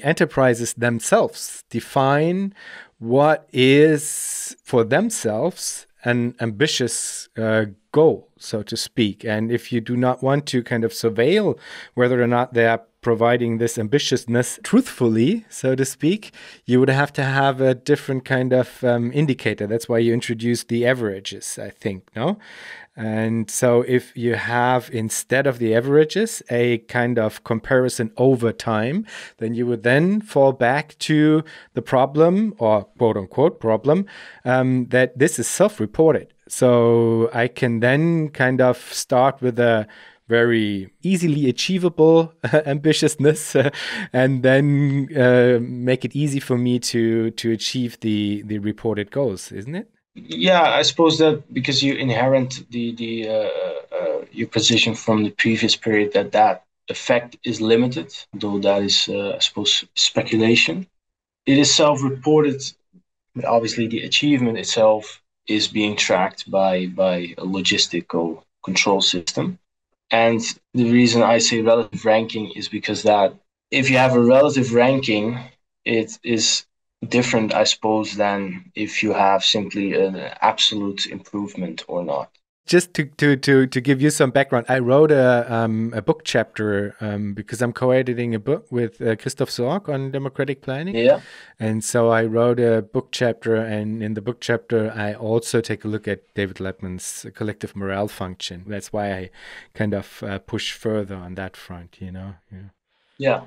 [SPEAKER 1] enterprises themselves define what is for themselves an ambitious goal, so to speak. And if you do not want to kind of surveil whether or not they are providing this ambitiousness truthfully, so to speak, you would have to have a different kind of indicator. That's why you introduced the averages, I think, no? And so if you have, instead of the averages, a kind of comparison over time, then you would then fall back to the problem, or quote unquote problem, that this is self-reported. So I can then kind of start with a very easily achievable ambitiousness and then make it easy for me to achieve the reported goals, isn't it?
[SPEAKER 2] Yeah, I suppose that because you inherit your position from the previous period, that effect is limited, though that is, I suppose, speculation. It is self-reported, but obviously the achievement itself is being tracked by a logistical control system. And the reason I say relative ranking is because that if you have a relative ranking, it is different, I suppose, than if you have simply an absolute improvement or not.
[SPEAKER 1] Just to give you some background, I wrote a book chapter because I'm co-editing a book with Christoph Sorg on democratic planning.
[SPEAKER 2] Yeah.
[SPEAKER 1] And so I wrote a book chapter, and in the book chapter, I also take a look at David Leibman's collective morale function. That's why I kind of push further on that front, Yeah.
[SPEAKER 2] Yeah.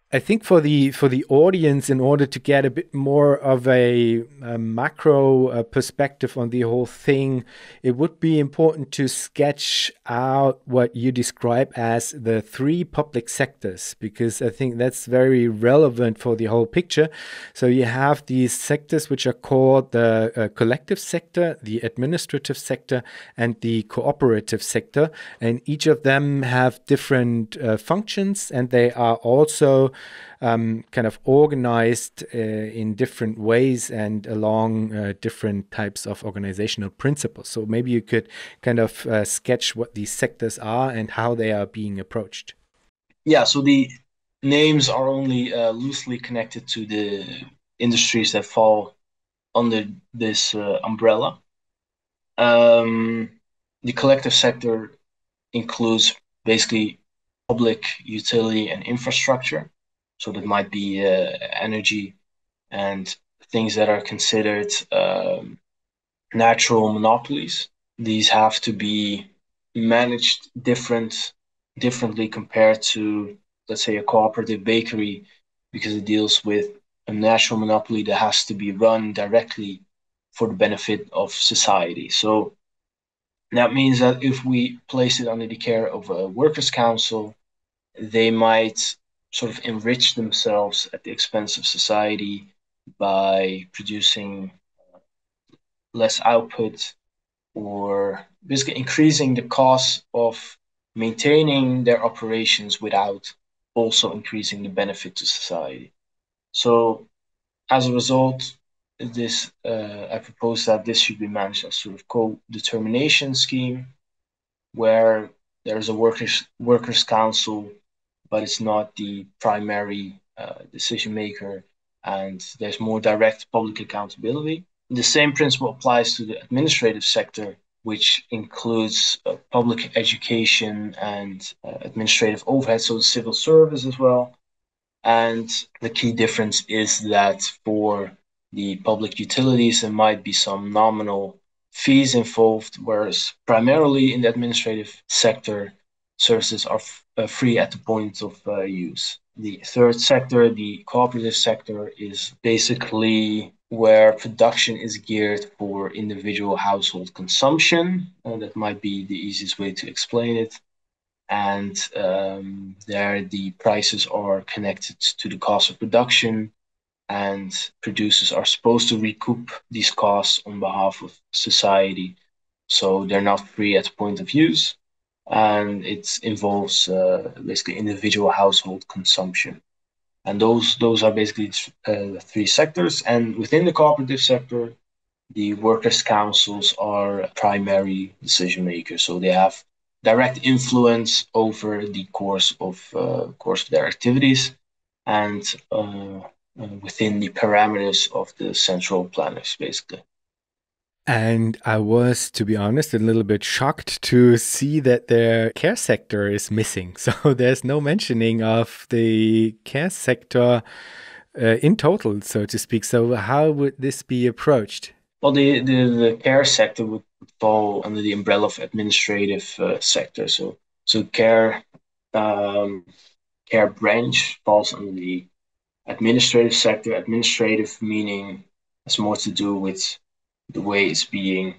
[SPEAKER 1] I think for the audience, in order to get a bit more of a macro perspective on the whole thing, it would be important to sketch out what you describe as the three public sectors, because I think that's very relevant for the whole picture. So you have these sectors which are called the collective sector, the administrative sector, and the cooperative sector, and each of them have different functions, and they are also kind of organized in different ways and along different types of organizational principles. So maybe you could kind of sketch what these sectors are and how they are being approached.
[SPEAKER 2] Yeah, so the names are only loosely connected to the industries that fall under this umbrella. The collective sector includes basically public utility and infrastructure. So that might be energy and things that are considered natural monopolies. These have to be managed differently compared to, let's say, a cooperative bakery, because it deals with a natural monopoly that has to be run directly for the benefit of society. So that means that if we place it under the care of a workers' council, they might sort of enrich themselves at the expense of society by producing less output, or basically increasing the cost of maintaining their operations without also increasing the benefit to society. So as a result, I propose that this should be managed as sort of co-determination scheme, where there's a workers council, but it's not the primary decision maker, and there's more direct public accountability. The same principle applies to the administrative sector, which includes public education and administrative overhead, so the civil service as well. And the key difference is that for the public utilities, there might be some nominal fees involved, whereas primarily in the administrative sector, services are free at the point of use. The third sector, the cooperative sector, is basically where production is geared for individual household consumption. That might be the easiest way to explain it. And there the prices are connected to the cost of production, and producers are supposed to recoup these costs on behalf of society. So they're not free at the point of use, and it involves basically individual household consumption. And those are basically the three sectors. And within the cooperative sector, the workers' councils are primary decision makers, so they have direct influence over the course of their activities, and within the parameters of the central planners, basically.
[SPEAKER 1] And I was, to be honest, a little bit shocked to see that the care sector is missing. So there's no mentioning of the care sector in total, so to speak. So how would this be approached?
[SPEAKER 2] Well, the care sector would fall under the umbrella of administrative sector. So care care branch falls under the administrative sector. Administrative meaning has more to do with the way it's being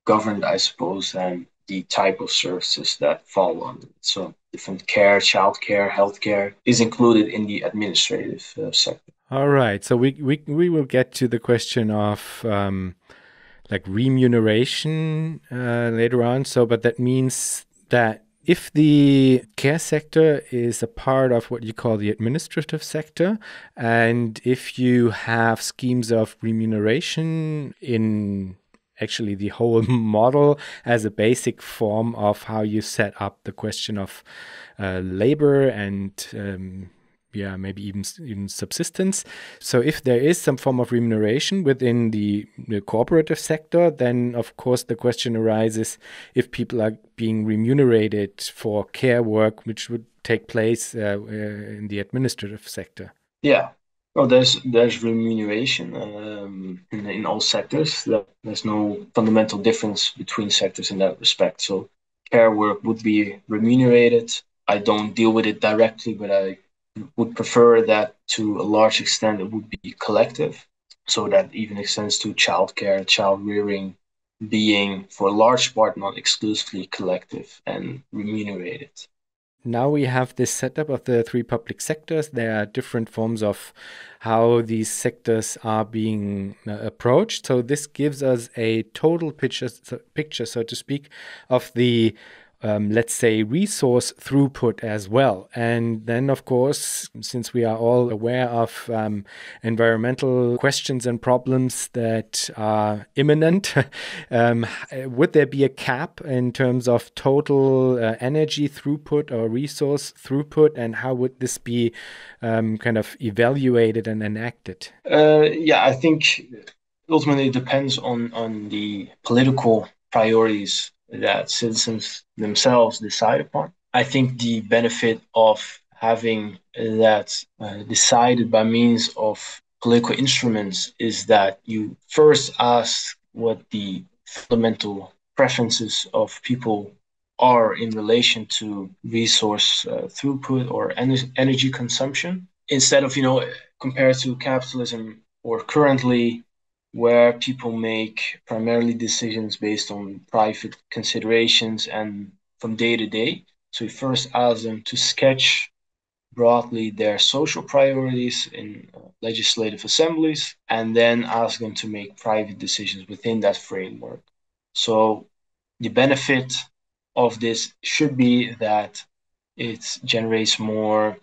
[SPEAKER 2] governed, I suppose, than the type of services that fall under it. So different care, childcare, healthcare is included in the administrative sector.
[SPEAKER 1] All right. So we will get to the question of like remuneration later on. So, but that means that if the care sector is a part of what you call the administrative sector, and if you have schemes of remuneration in actually the whole model as a basic form of how you set up the question of labor and maybe even subsistence. So if there is some form of remuneration within the cooperative sector, then of course the question arises if people are being remunerated for care work, which would take place in the administrative sector.
[SPEAKER 2] Yeah. Well, there's remuneration in all sectors. There's no fundamental difference between sectors in that respect. So care work would be remunerated. I don't deal with it directly, but I would prefer that to a large extent it would be collective. So that even extends to childcare, child rearing, being for a large part not exclusively collective and remunerated.
[SPEAKER 1] Now we have this setup of the three public sectors. There are different forms of how these sectors are being approached. So this gives us a total picture, so to speak, of the let's say, resource throughput as well. And then, of course, since we are all aware of environmental questions and problems that are imminent, would there be a cap in terms of total energy throughput or resource throughput? And how would this be kind of evaluated and enacted?
[SPEAKER 2] Yeah, I think ultimately it depends on the political priorities that citizens themselves decide upon. I think the benefit of having that decided by means of political instruments is that you first ask what the fundamental preferences of people are in relation to resource throughput or energy consumption, instead of, compared to capitalism or currently, where people make primarily decisions based on private considerations and from day to day. So we first ask them to sketch broadly their social priorities in legislative assemblies, and then ask them to make private decisions within that framework. So the benefit of this should be that it generates more,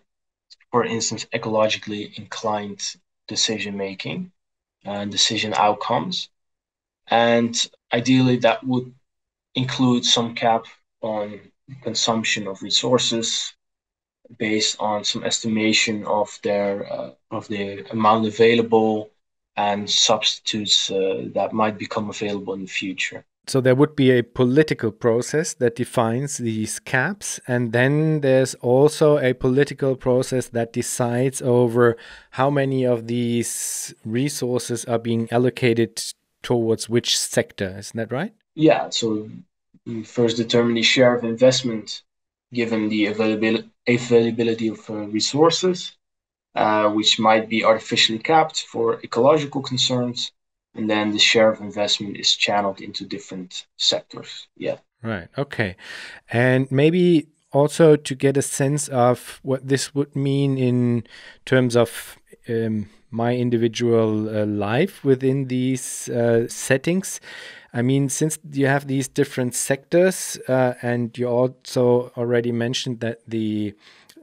[SPEAKER 2] for instance, ecologically inclined decision making and decision outcomes. And ideally, that would include some cap on consumption of resources based on some estimation of the amount available and substitutes that might become available in the future.
[SPEAKER 1] So there would be a political process that defines these caps, and then there's also a political process that decides over how many of these resources are being allocated towards which sector. Isn't that right?
[SPEAKER 2] Yeah, so you first determine the share of investment given the availability of resources, which might be artificially capped for ecological concerns. And then the share of investment is channeled into different sectors. Yeah.
[SPEAKER 1] Right. Okay. And maybe also to get a sense of what this would mean in terms of my individual life within these settings. I mean, since you have these different sectors, and you also already mentioned that the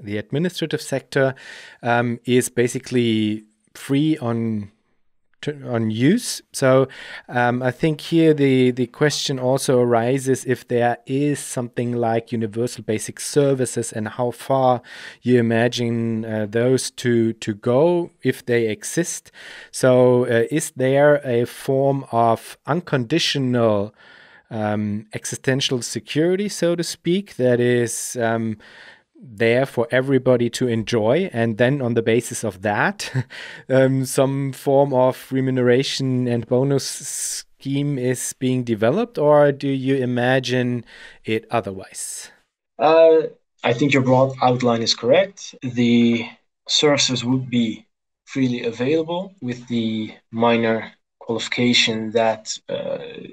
[SPEAKER 1] administrative sector is basically free on use. So I think here the question also arises if there is something like universal basic services and how far you imagine those to go if they exist. So is there a form of unconditional existential security, so to speak, that is there for everybody to enjoy, and then on the basis of that some form of remuneration and bonus scheme is being developed, or do you imagine it otherwise?
[SPEAKER 2] I think your broad outline is correct. The services would be freely available with the minor qualification that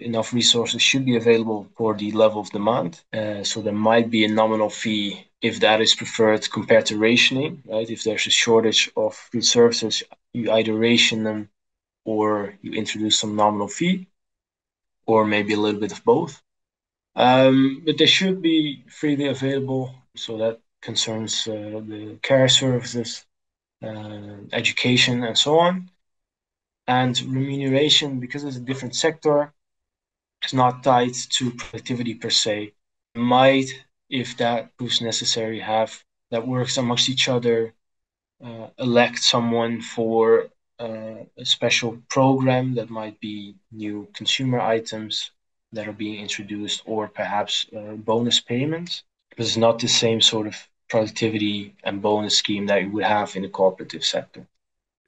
[SPEAKER 2] enough resources should be available for the level of demand. So there might be a nominal fee if that is preferred compared to rationing, right? If there's a shortage of resources, you either ration them or you introduce some nominal fee, or maybe a little bit of both. But they should be freely available. So that concerns the care services, education, and so on. And remuneration, because it's a different sector, it's not tied to productivity per se. Might, if that proves necessary, have that works amongst each other, elect someone for a special program that might be new consumer items that are being introduced, or perhaps bonus payments. Because it's not the same sort of productivity and bonus scheme that you would have in the cooperative sector.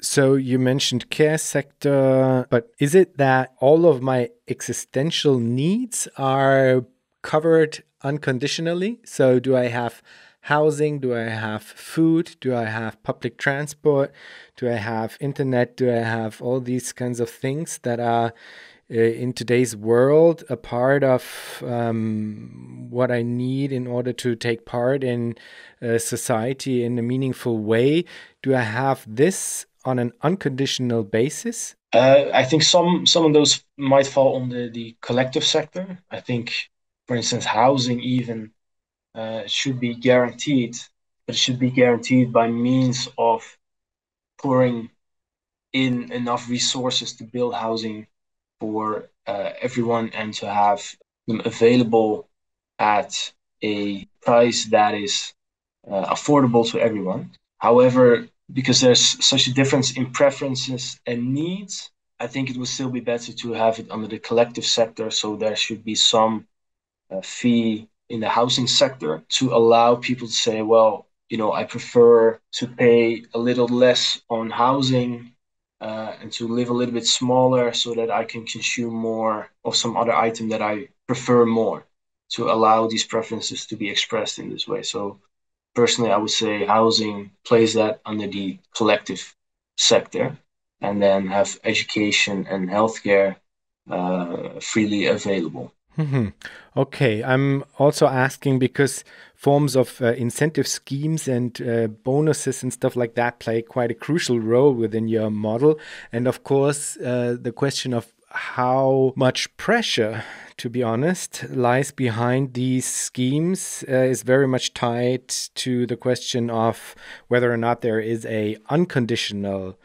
[SPEAKER 1] So you mentioned care sector, but is it that all of my existential needs are covered unconditionally? So do I have housing? Do I have food? Do I have public transport? Do I have internet? Do I have all these kinds of things that are in today's world a part of what I need in order to take part in society in a meaningful way? Do I have this on an unconditional basis?
[SPEAKER 2] I think some of those might fall under the collective sector. I think, for instance, housing even should be guaranteed, but it should be guaranteed by means of pouring in enough resources to build housing for everyone and to have them available at a price that is affordable to everyone. However, because there's such a difference in preferences and needs, I think it would still be better to have it under the collective sector. So there should be some fee in the housing sector to allow people to say, well, I prefer to pay a little less on housing and to live a little bit smaller so that I can consume more of some other item that I prefer more, to allow these preferences to be expressed in this way. So personally, I would say housing plays that under the collective sector, and then have education and healthcare freely available.
[SPEAKER 1] Okay, I'm also asking because forms of incentive schemes and bonuses and stuff like that play quite a crucial role within your model. And of course, the question of how much pressure, to be honest, lies behind these schemes is very much tied to the question of whether or not there is a unconditional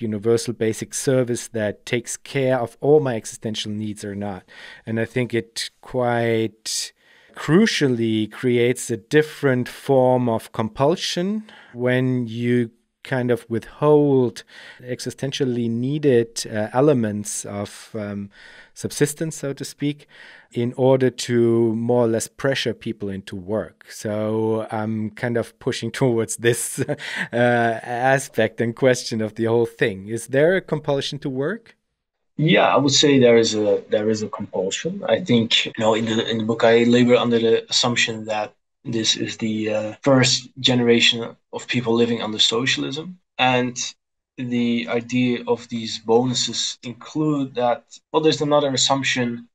[SPEAKER 1] universal basic service that takes care of all my existential needs or not. And I think it quite crucially creates a different form of compulsion when you kind of withhold existentially needed elements of subsistence, so to speak, in order to more or less pressure people into work. So I'm kind of pushing towards this aspect and question of the whole thing. Is there a compulsion to work?
[SPEAKER 2] Yeah, I would say there is a compulsion. I think in the book I labor under the assumption that this is the first generation of people living under socialism, and the idea of these bonuses include that. Well, there's another assumption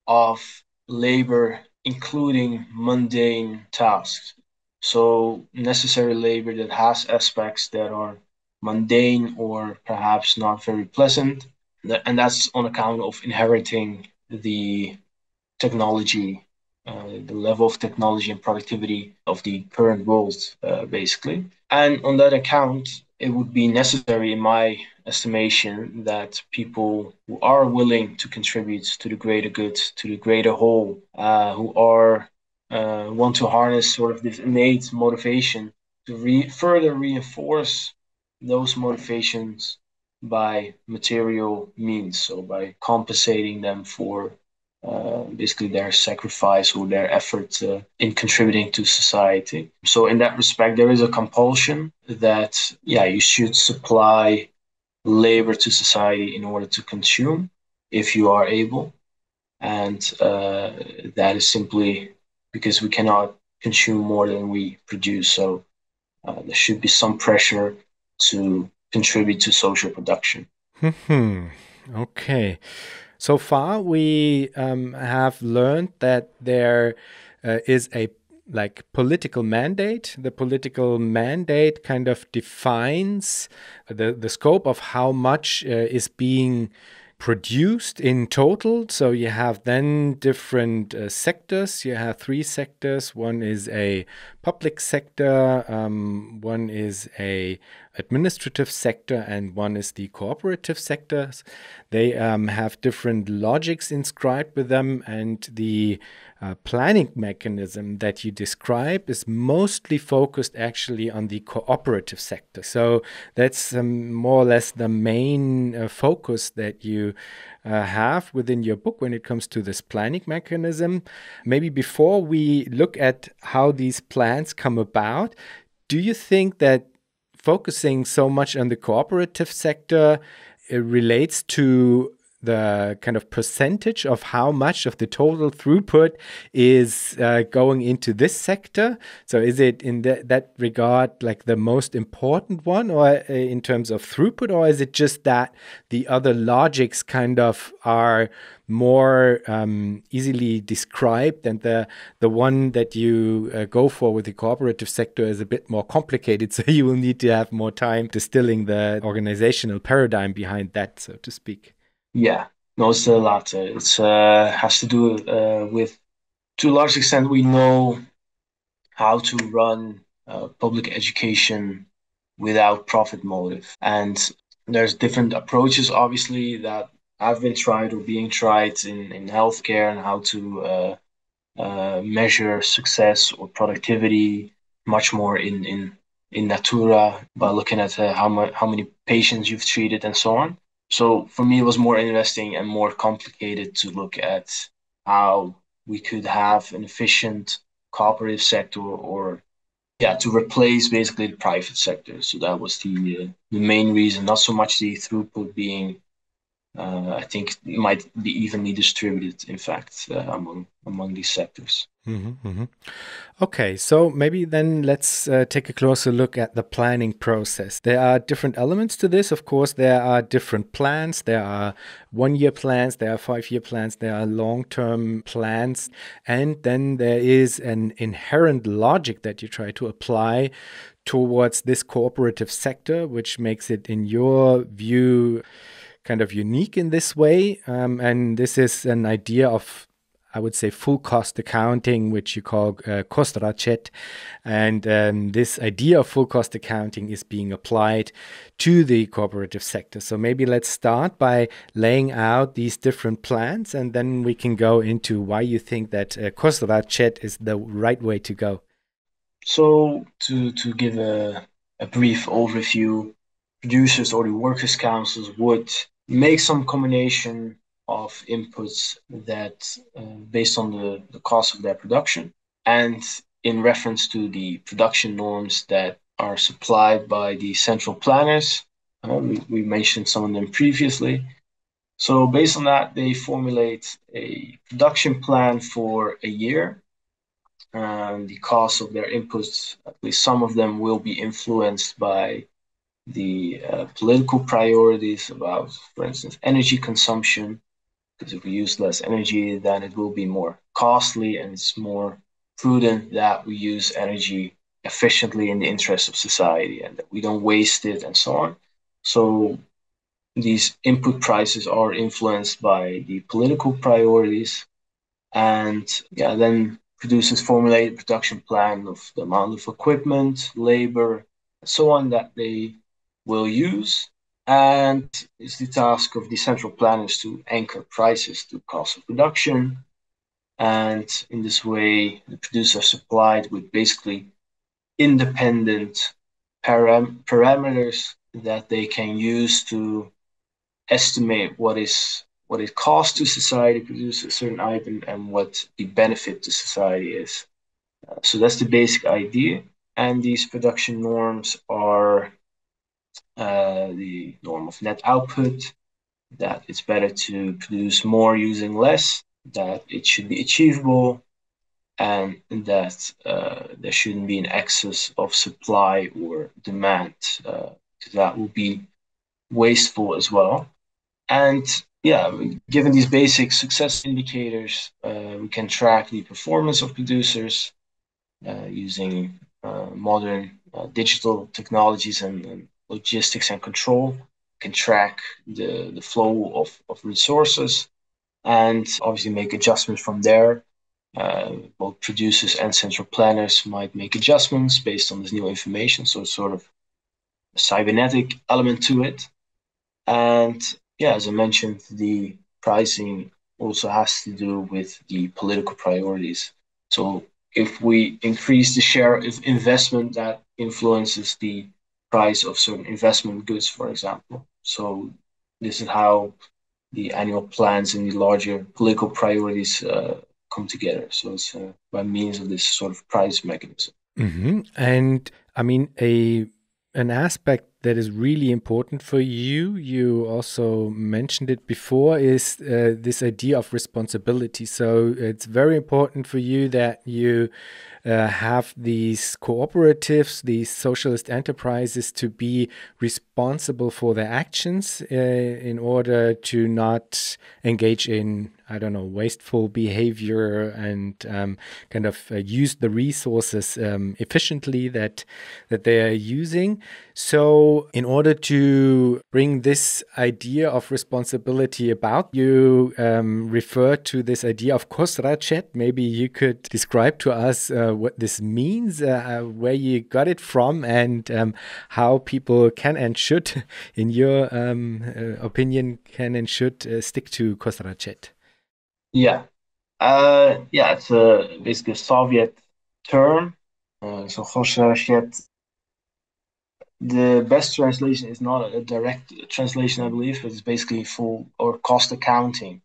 [SPEAKER 2] of labor including mundane tasks. So necessary labor that has aspects that are mundane or perhaps not very pleasant, and that's on account of inheriting the technology, the level of technology and productivity of the current world, basically. And on that account, it would be necessary, in my estimation, that people who are willing to contribute to the greater good, to the greater whole, who are want to harness sort of this innate motivation to further reinforce those motivations by material means, so by compensating them for basically their sacrifice or their effort in contributing to society. So in that respect, there is a compulsion that, you should supply labor to society in order to consume if you are able. And that is simply because we cannot consume more than we produce. So there should be some pressure to contribute to social production.
[SPEAKER 1] Okay. So far, we have learned that there is a political mandate. The political mandate kind of defines the scope of how much is being produced in total. So you have then different sectors. You have three sectors. One is a public sector, one is a administrative sector, and one is the cooperative sectors. They have different logics inscribed with them, and the planning mechanism that you describe is mostly focused actually on the cooperative sector. So that's more or less the main focus that you have within your book when it comes to this planning mechanism. Maybe before we look at how these plans come about, do you think that focusing so much on the cooperative sector relates to the kind of percentage of how much of the total throughput is going into this sector? So is it in that regard like the most important one, or in terms of throughput, or is it just that the other logics kind of are more easily described, and the one that you go for with the cooperative sector is a bit more complicated, so you will need to have more time distilling the organizational paradigm behind that, so to speak?
[SPEAKER 2] Yeah, no, it's the latter. It's has to do with, to a large extent, we know how to run public education without profit motive. And there's different approaches, obviously, that have been tried or being tried in healthcare, and how to measure success or productivity much more in natura, by looking at how many patients you've treated and so on. So for me, it was more interesting and more complicated to look at how we could have an efficient cooperative sector, or to replace basically the private sector. So that was the main reason, not so much the throughput being, I think it might be evenly distributed, in fact, among these sectors.
[SPEAKER 1] Okay, so maybe then let's take a closer look at the planning process. There are different elements to this. Of course, there are different plans. There are 1-year plans, there are 5-year plans, there are long-term plans. And then there is an inherent logic that you try to apply towards this cooperative sector, which makes it, in your view, kind of unique in this way. And this is an idea of, I would say, full cost accounting, which you call Khozraschet. And this idea of full cost accounting is being applied to the cooperative sector. So maybe let's start by laying out these different plans, and then we can go into why you think that Khozraschet is the right way to go.
[SPEAKER 2] So to give a brief overview, producers or the workers' councils would make some combination of inputs that based on the cost of their production, and in reference to the production norms that are supplied by the central planners. We mentioned some of them previously. So based on that, they formulate a production plan for a year. And the cost of their inputs, at least some of them, will be influenced by the political priorities about, for instance, energy consumption, because if we use less energy, then it will be more costly, and it's more prudent that we use energy efficiently in the interest of society, and that we don't waste it, and so on. So these input prices are influenced by the political priorities, and then producers formulate a production plan of the amount of equipment, labor, and so on that they will use. And it's the task of the central planners to anchor prices to cost of production. And in this way, the producers are supplied with basically independent parameters that they can use to estimate what it costs to society to produce a certain item, and what the benefit to society is. So that's the basic idea. And these production norms are the norm of net output, that it's better to produce more using less, that it should be achievable, and that there shouldn't be an excess of supply or demand, because that will be wasteful as well. And given these basic success indicators, we can track the performance of producers using modern digital technologies and logistics and control. We can track the flow of resources, and obviously make adjustments from there. Both producers and central planners might make adjustments based on this new information. So it's sort of a cybernetic element to it. And as I mentioned, the pricing also has to do with the political priorities. So if we increase the share of investment, that influences the price of certain investment goods, for example. So this is how the annual plans and the larger political priorities come together. So it's by means of this sort of price mechanism.
[SPEAKER 1] And I mean, an aspect that is really important for you, you also mentioned it before, is this idea of responsibility. So it's very important for you that you have these cooperatives, these socialist enterprises, to be responsible for their actions in order to not engage in, I don't know, wasteful behavior and kind of use the resources efficiently that they are using. So in order to bring this idea of responsibility about, you refer to this idea of Khozraschet. Maybe you could describe to us what this means, where you got it from, and how people can and should, in your opinion, can and should stick to Khozraschet.
[SPEAKER 2] Yeah. It's basically a Soviet term. So Khozraschet, the best translation is not a direct translation, I believe, but it's basically full or cost accounting.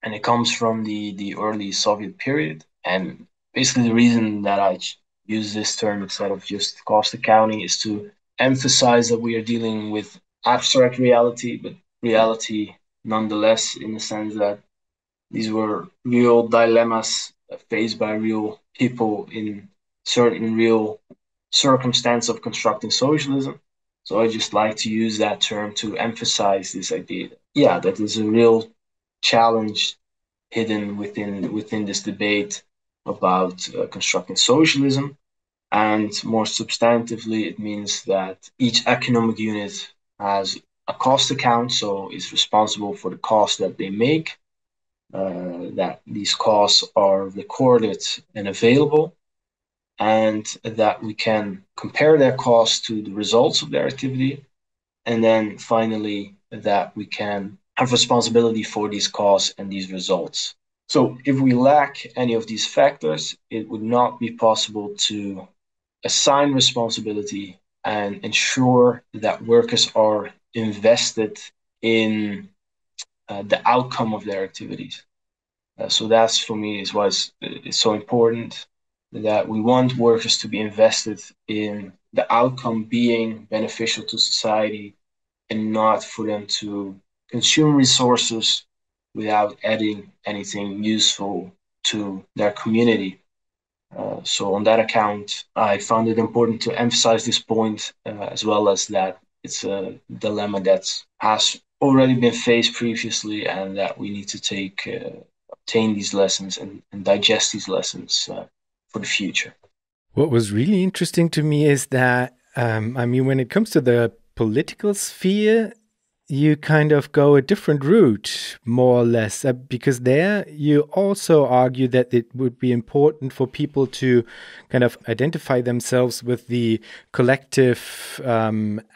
[SPEAKER 2] And it comes from the early Soviet period. And basically the reason that I use this term instead of just cost accounting is to emphasize that we are dealing with abstract reality, but reality nonetheless, in the sense that these were real dilemmas faced by real people in certain real circumstance of constructing socialism. So I just like to use that term to emphasize this idea. Yeah, that is a real challenge hidden within this debate about constructing socialism. And more substantively, it means that each economic unit has a cost account, so is responsible for the cost that they make. That these costs are recorded and available, and that we can compare their costs to the results of their activity. And then finally, that we can have responsibility for these costs and these results. So if we lack any of these factors, it would not be possible to assign responsibility and ensure that workers are invested in the outcome of their activities. So that's, for me, is why it's so important that we want workers to be invested in the outcome being beneficial to society, and not for them to consume resources without adding anything useful to their community. So on that account, I found it important to emphasize this point, as well as that it's a dilemma that has already been faced previously, and that we need to obtain these lessons and digest these lessons for the future.
[SPEAKER 1] What was really interesting to me is that, when it comes to the political sphere, you kind of go a different route, more or less, because there you also argue that it would be important for people to kind of identify themselves with the collective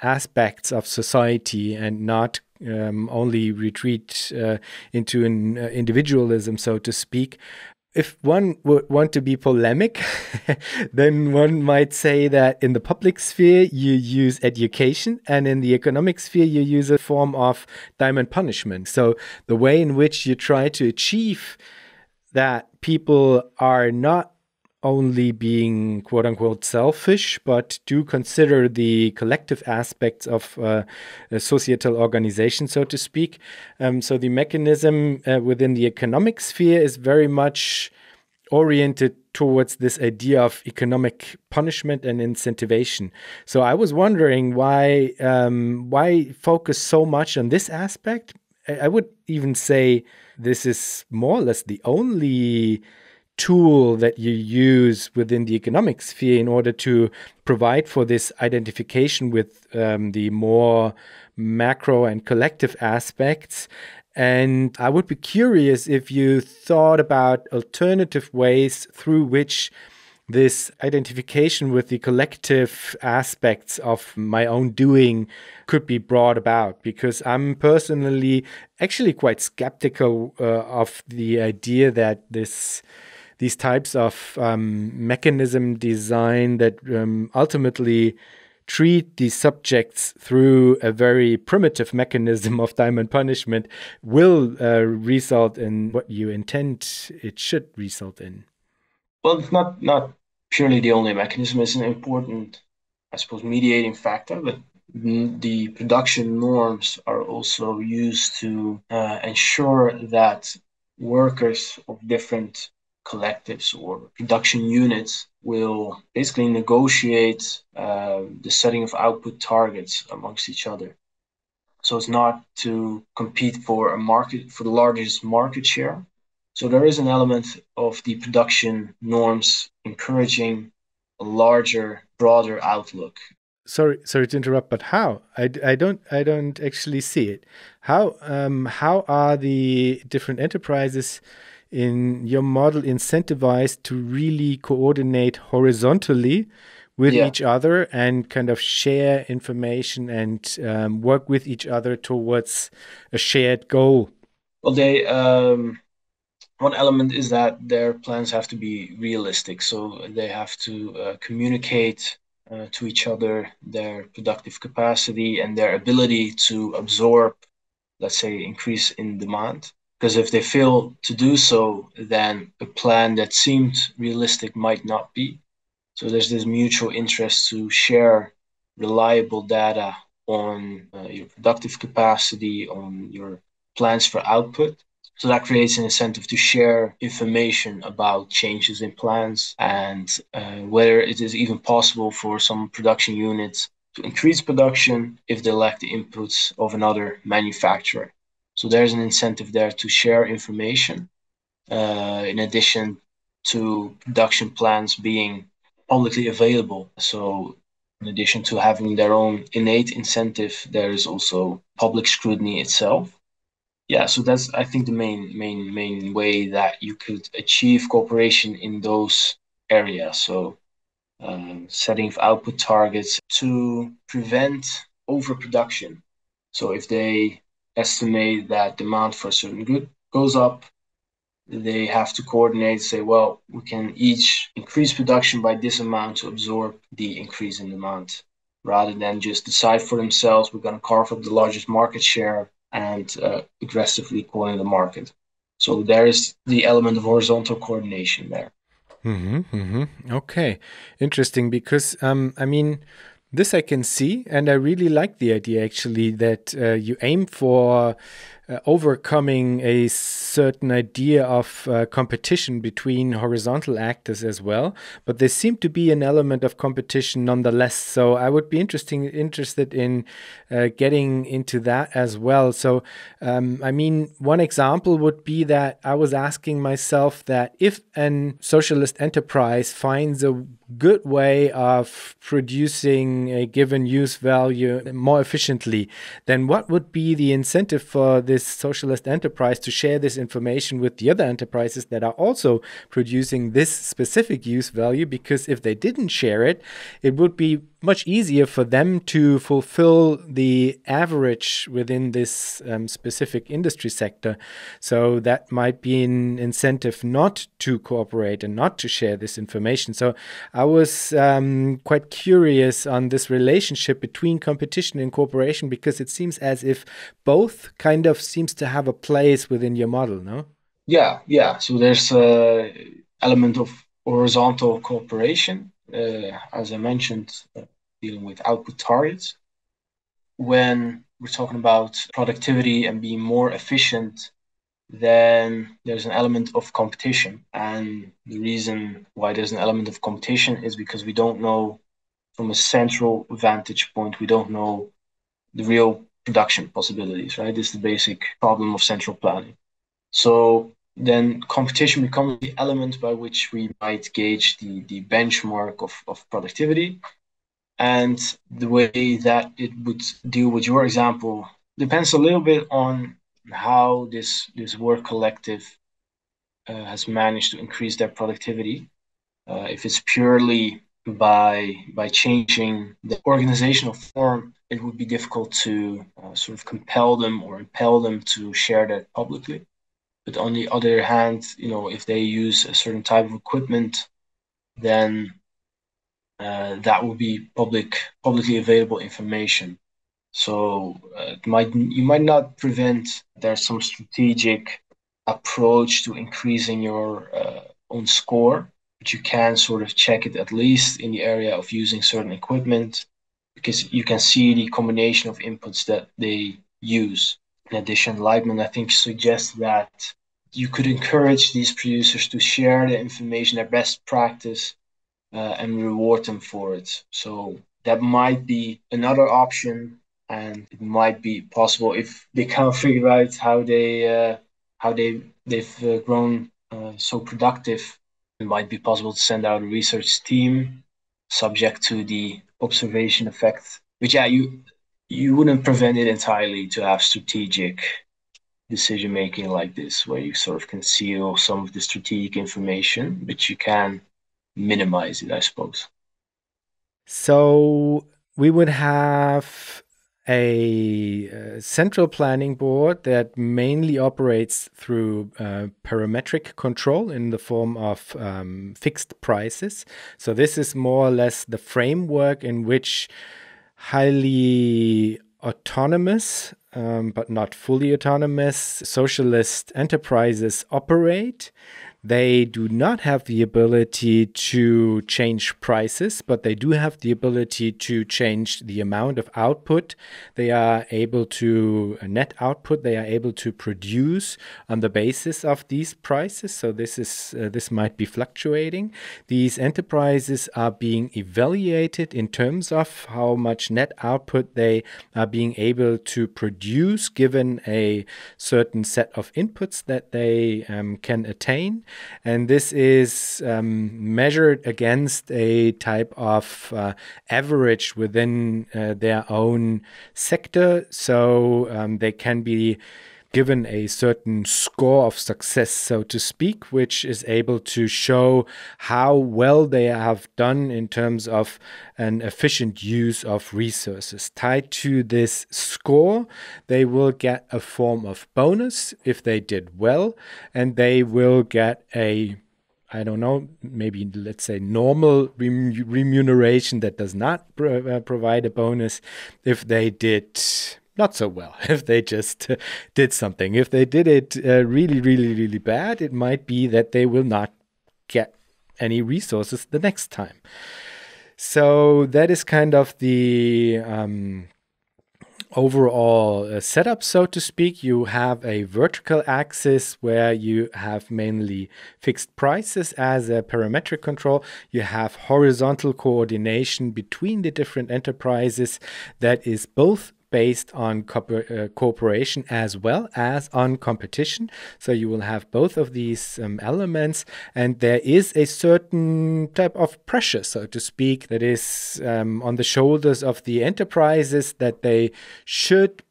[SPEAKER 1] aspects of society and not only retreat into an individualism, so to speak. If one would want to be polemic, then one might say that in the public sphere, you use education, and in the economic sphere, you use a form of diamond punishment. So the way in which you try to achieve that people are not only being quote unquote selfish, but do consider the collective aspects of a societal organization, so to speak. So the mechanism within the economic sphere is very much oriented towards this idea of economic punishment and incentivation. So I was wondering why focus so much on this aspect. I would even say this is more or less the only tool that you use within the economic sphere in order to provide for this identification with the more macro and collective aspects. And I would be curious if you thought about alternative ways through which this identification with the collective aspects of my own doing could be brought about, because I'm personally actually quite skeptical of the idea that these types of mechanism design that ultimately treat these subjects through a very primitive mechanism of diamond punishment will result in what you intend it should result in.
[SPEAKER 2] Well, it's not purely the only mechanism. It's an important, I suppose, mediating factor, but The production norms are also used to ensure that workers of different collectives or production units will basically negotiate the setting of output targets amongst each other. So it's not to compete for a market, for the largest market share. So there is an element of the production norms encouraging a larger, broader outlook.
[SPEAKER 1] Sorry to interrupt, but how? I don't actually see it. How are the different enterprises in your model incentivized to really coordinate horizontally with each other and kind of share information and work with each other towards a shared goal?
[SPEAKER 2] Well, one element is that their plans have to be realistic. So they have to communicate to each other their productive capacity and their ability to absorb, let's say, increase in demand. Because if they fail to do so, then a plan that seemed realistic might not be. So there's this mutual interest to share reliable data on your productive capacity, on your plans for output. So that creates an incentive to share information about changes in plans and whether it is even possible for some production units to increase production if they lack the inputs of another manufacturer. So there's an incentive there to share information in addition to production plans being publicly available. So in addition to having their own innate incentive, there is also public scrutiny itself. Yeah, so that's, I think, the main way that you could achieve cooperation in those areas. So setting of output targets to prevent overproduction. So if they estimate that demand for a certain good goes up, they have to coordinate, say, well, we can each increase production by this amount to absorb the increase in demand, rather than just decide for themselves, we're going to carve up the largest market share and aggressively corner the market. So there is the element of horizontal coordination there.
[SPEAKER 1] Okay, interesting, because I mean, this I can see, and I really like the idea actually that you aim for overcoming a certain idea of competition between horizontal actors as well, but there seemed to be an element of competition nonetheless. So I would be interested in getting into that as well. So I mean, one example would be that I was asking myself that if an socialist enterprise finds a good way of producing a given use value more efficiently, then what would be the incentive for this socialist enterprise to share this information with the other enterprises that are also producing this specific use value? Because if they didn't share it, it would be much easier for them to fulfill the average within this specific industry sector. So that might be an incentive not to cooperate and not to share this information. So I was quite curious on this relationship between competition and cooperation, because it seems as if both kind of seems to have a place within your model, no?
[SPEAKER 2] Yeah. So there's an element of horizontal cooperation, as I mentioned, dealing with output targets. When we're talking about productivity and being more efficient, then there's an element of competition. And the reason why there's an element of competition is because we don't know, from a central vantage point, we don't know the real production possibilities, right? This is the basic problem of central planning. So then competition becomes the element by which we might gauge the benchmark of productivity. And the way that it would deal with your example depends a little bit on how this work collective has managed to increase their productivity. If it's purely by changing the organizational form, it would be difficult to sort of compel them or impel them to share that publicly. But on the other hand, if they use a certain type of equipment, then that will be publicly available information. So you might not prevent there's some strategic approach to increasing your own score, but you can sort of check it at least in the area of using certain equipment, because you can see the combination of inputs that they use. In addition, Leibman, I think, suggests that you could encourage these producers to share the information, their best practice, and reward them for it. So that might be another option, and it might be possible if they can't figure out how they've grown so productive. It might be possible to send out a research team subject to the observation effect. But yeah, you wouldn't prevent it entirely to have strategic decision making like this, where you sort of conceal some of the strategic information, but you can minimize it, I suppose.
[SPEAKER 1] So we would have a central planning board that mainly operates through parametric control in the form of fixed prices. So this is more or less the framework in which highly autonomous, but not fully autonomous, socialist enterprises operate. They do not have the ability to change prices, but they do have the ability to change the amount of output they are able to, net output they are able to produce on the basis of these prices. So this might be fluctuating. These enterprises are being evaluated in terms of how much net output they are being able to produce given a certain set of inputs that they can attain. And this is measured against a type of average within their own sector. So they can be given a certain score of success, so to speak, which is able to show how well they have done in terms of an efficient use of resources. Tied to this score, they will get a form of bonus if they did well, and they will get a, I don't know, maybe let's say normal remuneration that does not provide a bonus if they did not so well, if they just did something. If they did it really, really, really bad, it might be that they will not get any resources the next time. So that is kind of the overall setup, so to speak. You have a vertical axis where you have mainly fixed prices as a parametric control. You have horizontal coordination between the different enterprises that is both based on cooperation as well as on competition. So you will have both of these elements, and there is a certain type of pressure, so to speak, that is on the shoulders of the enterprises, that they should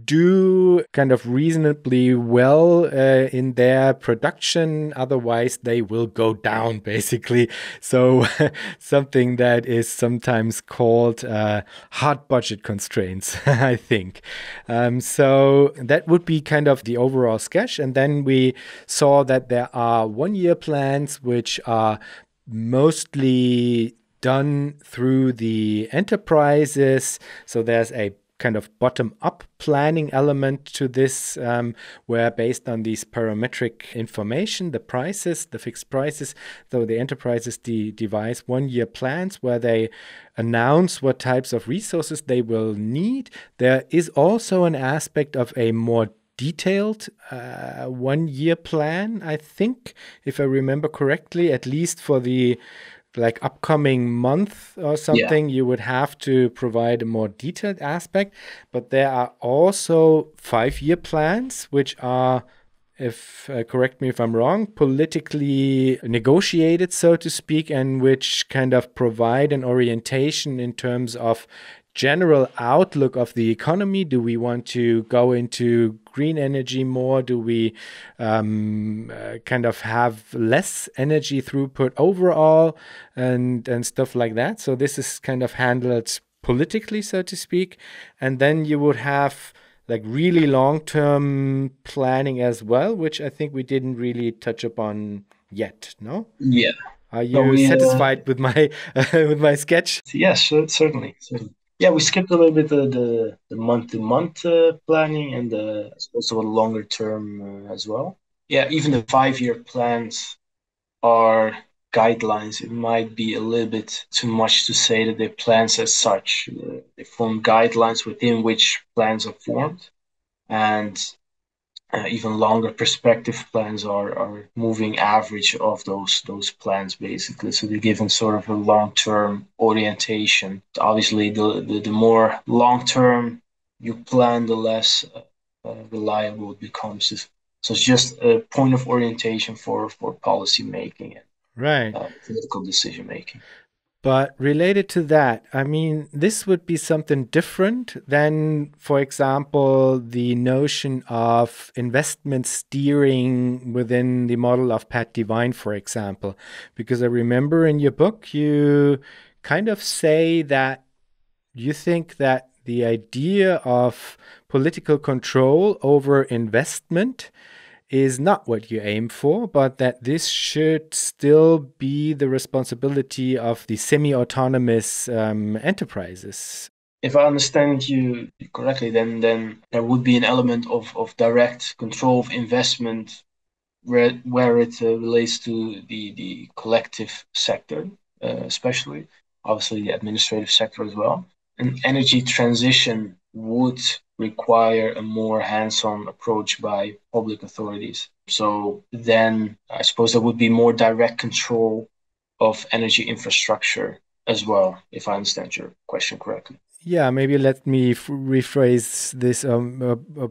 [SPEAKER 1] do kind of reasonably well in their production, otherwise they will go down, basically. So something that is sometimes called hard budget constraints, I think. So that would be kind of the overall sketch. And then we saw that there are one-year plans which are mostly done through the enterprises. So there's a kind of bottom-up planning element to this, where based on these parametric information, the prices, the fixed prices, so the enterprises devise one-year plans where they announce what types of resources they will need. There is also an aspect of a more detailed one-year plan, I think, if I remember correctly, at least for the upcoming month or something. You would have to provide a more detailed aspect. But there are also 5-year plans, which are, if correct me if I'm wrong, politically negotiated, so to speak, and which kind of provide an orientation in terms of general outlook of the economy. Do we want to go into green energy more? Do we kind of have less energy throughput overall and stuff like that? So this is kind of handled politically, so to speak. And then you would have really long-term planning as well, which I think we didn't really touch upon yet, no?
[SPEAKER 2] Yeah.
[SPEAKER 1] Are you satisfied with my with my sketch?
[SPEAKER 2] Yes, certainly. Yeah, we skipped a little bit the month-to-month planning and also a longer term as well. Yeah, even the 5-year plans are guidelines, it might be a little bit too much to say that they're plans as such. They form guidelines within which plans are formed, and even longer perspective plans are moving average of those plans, basically. So they're given sort of a long-term orientation. Obviously, the more long-term you plan, the less reliable it becomes. So it's just a point of orientation for policy making and
[SPEAKER 1] Right.
[SPEAKER 2] political decision making.
[SPEAKER 1] But related to that, I mean, this would be something different than, for example, the notion of investment steering within the model of Pat Devine, for example. Because I remember in your book, you kind of say that you think that the idea of political control over investment is not what you aim for, but that this should still be the responsibility of the semi-autonomous enterprises.
[SPEAKER 2] If I understand you correctly, then there would be an element of direct control of investment where it relates to the collective sector, especially, obviously the administrative sector as well. An energy transition would require a more hands-on approach by public authorities. So then I suppose there would be more direct control of energy infrastructure as well, if I understand your question correctly.
[SPEAKER 1] Yeah, maybe let me rephrase this,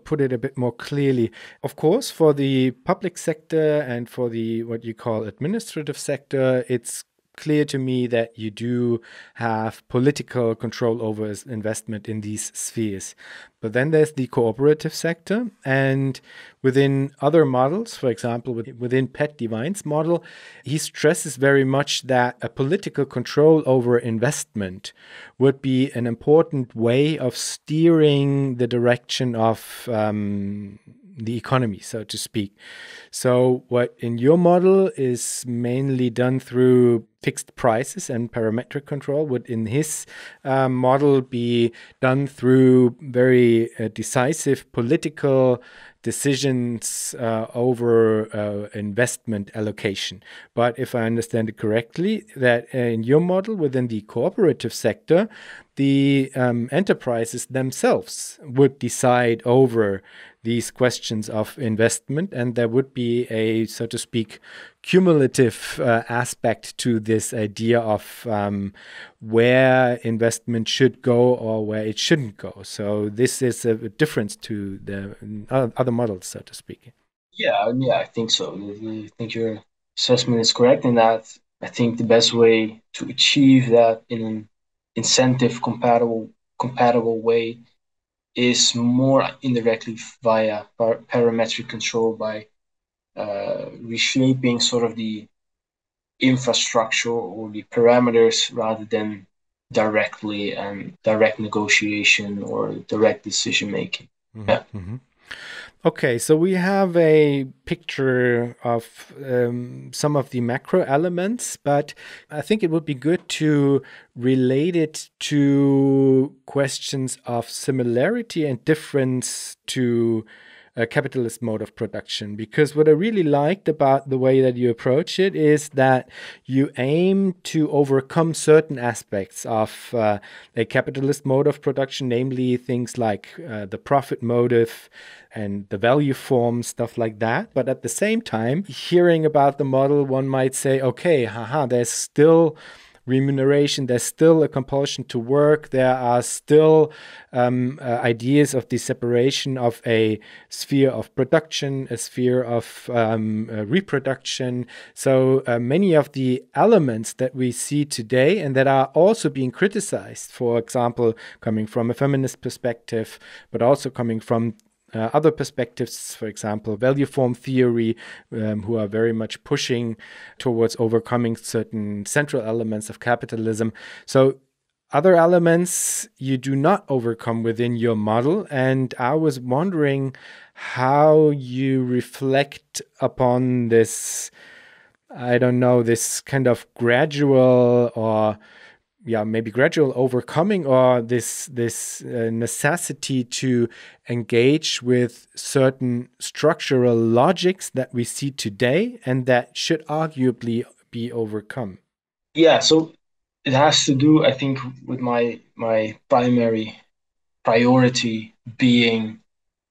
[SPEAKER 1] put it a bit more clearly. Of course, for the public sector and for the what you call administrative sector, it's clear to me that you do have political control over investment in these spheres. But then there's the cooperative sector, and within other models, for example, within Pat Devine's model, he stresses very much that a political control over investment would be an important way of steering the direction of the economy, so to speak. So what in your model is mainly done through fixed prices and parametric control would in his model be done through very decisive political decisions over investment allocation. But if I understand it correctly, that in your model within the cooperative sector, the enterprises themselves would decide over these questions of investment, and there would be a, so to speak, cumulative aspect to this idea of where investment should go or where it shouldn't go. So this is a difference to the other models, so to speak.
[SPEAKER 2] Yeah, I think so. I think your assessment is correct in that. I think the best way to achieve that in an incentive compatible way is more indirectly via parametric control by reshaping sort of the infrastructure or the parameters rather than directly and direct negotiation or direct decision making.
[SPEAKER 1] Mm-hmm. Yeah. Mm-hmm. Okay, so we have a picture of some of the macro elements, but I think it would be good to relate it to questions of similarity and difference to a capitalist mode of production. Because what I really liked about the way that you approach it is that you aim to overcome certain aspects of a capitalist mode of production, namely things like the profit motive and the value form, stuff like that. But at the same time, hearing about the model, one might say, okay, there's still remuneration, there's still a compulsion to work, there are still ideas of the separation of a sphere of production, a sphere of reproduction. So many of the elements that we see today and that are also being criticized, for example, coming from a feminist perspective, but also coming from other perspectives, for example, value form theory, who are very much pushing towards overcoming certain central elements of capitalism. So other elements you do not overcome within your model. And I was wondering how you reflect upon this, I don't know, this kind of gradual or maybe gradual overcoming or this necessity to engage with certain structural logics that we see today and that should arguably be overcome?
[SPEAKER 2] Yeah, so it has to do, I think, with my primary priority being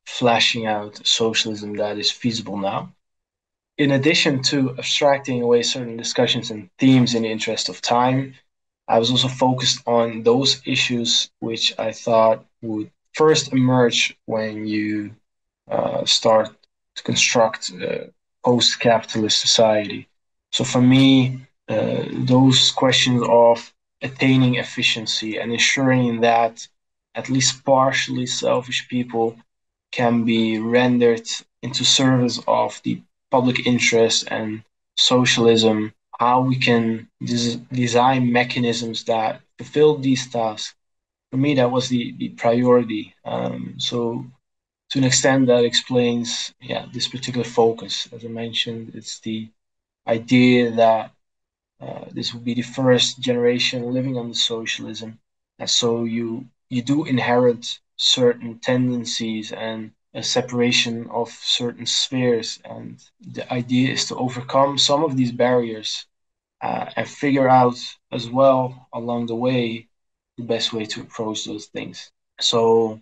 [SPEAKER 2] flashing out socialism that is feasible now. In addition to abstracting away certain discussions and themes in the interest of time, I was also focused on those issues which I thought would first emerge when you start to construct a post-capitalist society. So for me, those questions of attaining efficiency and ensuring that at least partially selfish people can be rendered into service of the public interest and socialism, how we can design mechanisms that fulfill these tasks. For me, that was the priority. So to an extent, that explains, this particular focus. As I mentioned, it's the idea that this will be the first generation living under socialism, and so you do inherit certain tendencies and a separation of certain spheres, and the idea is to overcome some of these barriers and figure out as well along the way the best way to approach those things. So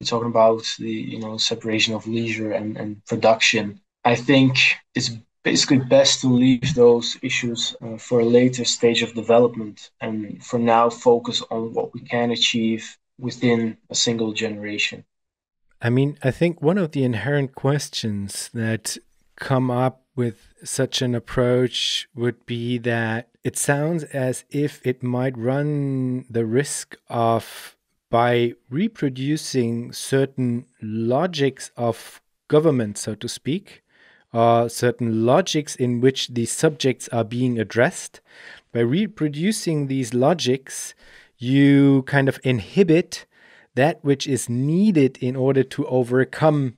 [SPEAKER 2] we're talking about the separation of leisure and production. I think it's basically best to leave those issues for a later stage of development, and for now focus on what we can achieve within a single generation.
[SPEAKER 1] I mean, I think one of the inherent questions that come up with such an approach would be that it sounds as if it might run the risk of, by reproducing certain logics of government, so to speak, or certain logics in which the subjects are being addressed, by reproducing these logics, you kind of inhibit that which is needed in order to overcome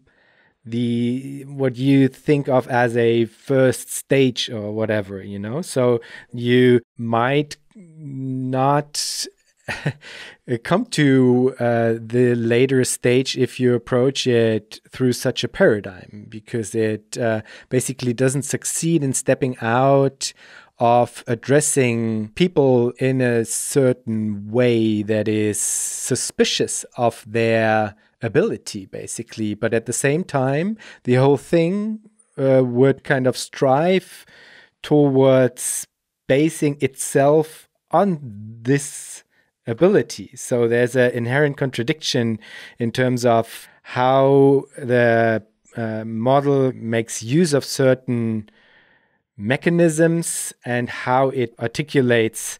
[SPEAKER 1] the what you think of as a first stage or whatever, so you might not come to the later stage if you approach it through such a paradigm, because it basically doesn't succeed in stepping out of addressing people in a certain way that is suspicious of their ability, basically. But at the same time, the whole thing would kind of strive towards basing itself on this ability. So there's an inherent contradiction in terms of how the model makes use of certain mechanisms and how it articulates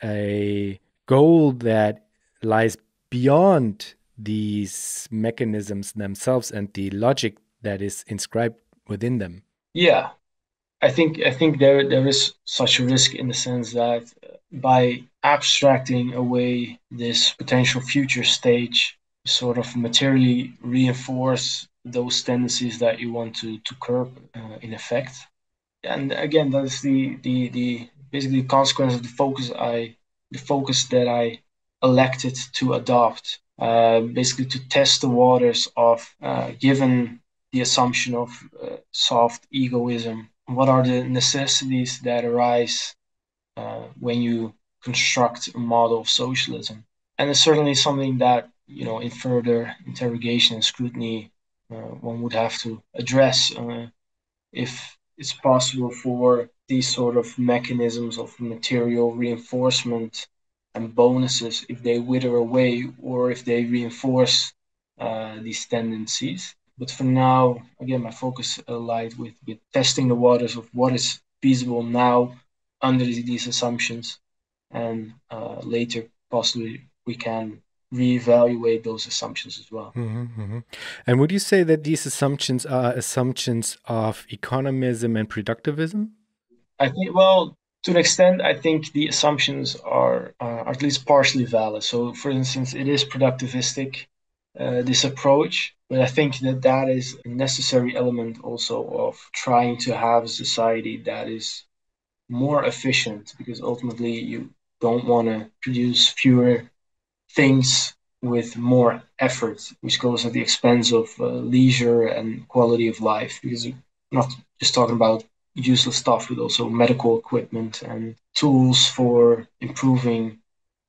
[SPEAKER 1] a goal that lies beyond these mechanisms themselves and the logic that is inscribed within them.
[SPEAKER 2] Yeah, I think there is such a risk in the sense that by abstracting away this potential future stage, sort of materially reinforce those tendencies that you want to curb in effect. And again, that is the basically the consequence of the focus that I elected to adopt. Basically to test the waters of given the assumption of soft egoism, what are the necessities that arise when you construct a model of socialism? And it's certainly something that, in further interrogation and scrutiny, one would have to address if it's possible for these sort of mechanisms of material reinforcement and bonuses, if they wither away or if they reinforce these tendencies. But for now, again, my focus lies with testing the waters of what is feasible now under these assumptions, and later possibly we can reevaluate those assumptions as well.
[SPEAKER 1] And would you say that these assumptions are assumptions of economism and productivism?
[SPEAKER 2] I think, well, to an extent, I think the assumptions are at least partially valid. So, for instance, it is productivistic, this approach, but I think that is a necessary element also of trying to have a society that is more efficient, because ultimately you don't want to produce fewer things with more effort, which goes at the expense of leisure and quality of life. Because we're not just talking about useless stuff, but also medical equipment and tools for improving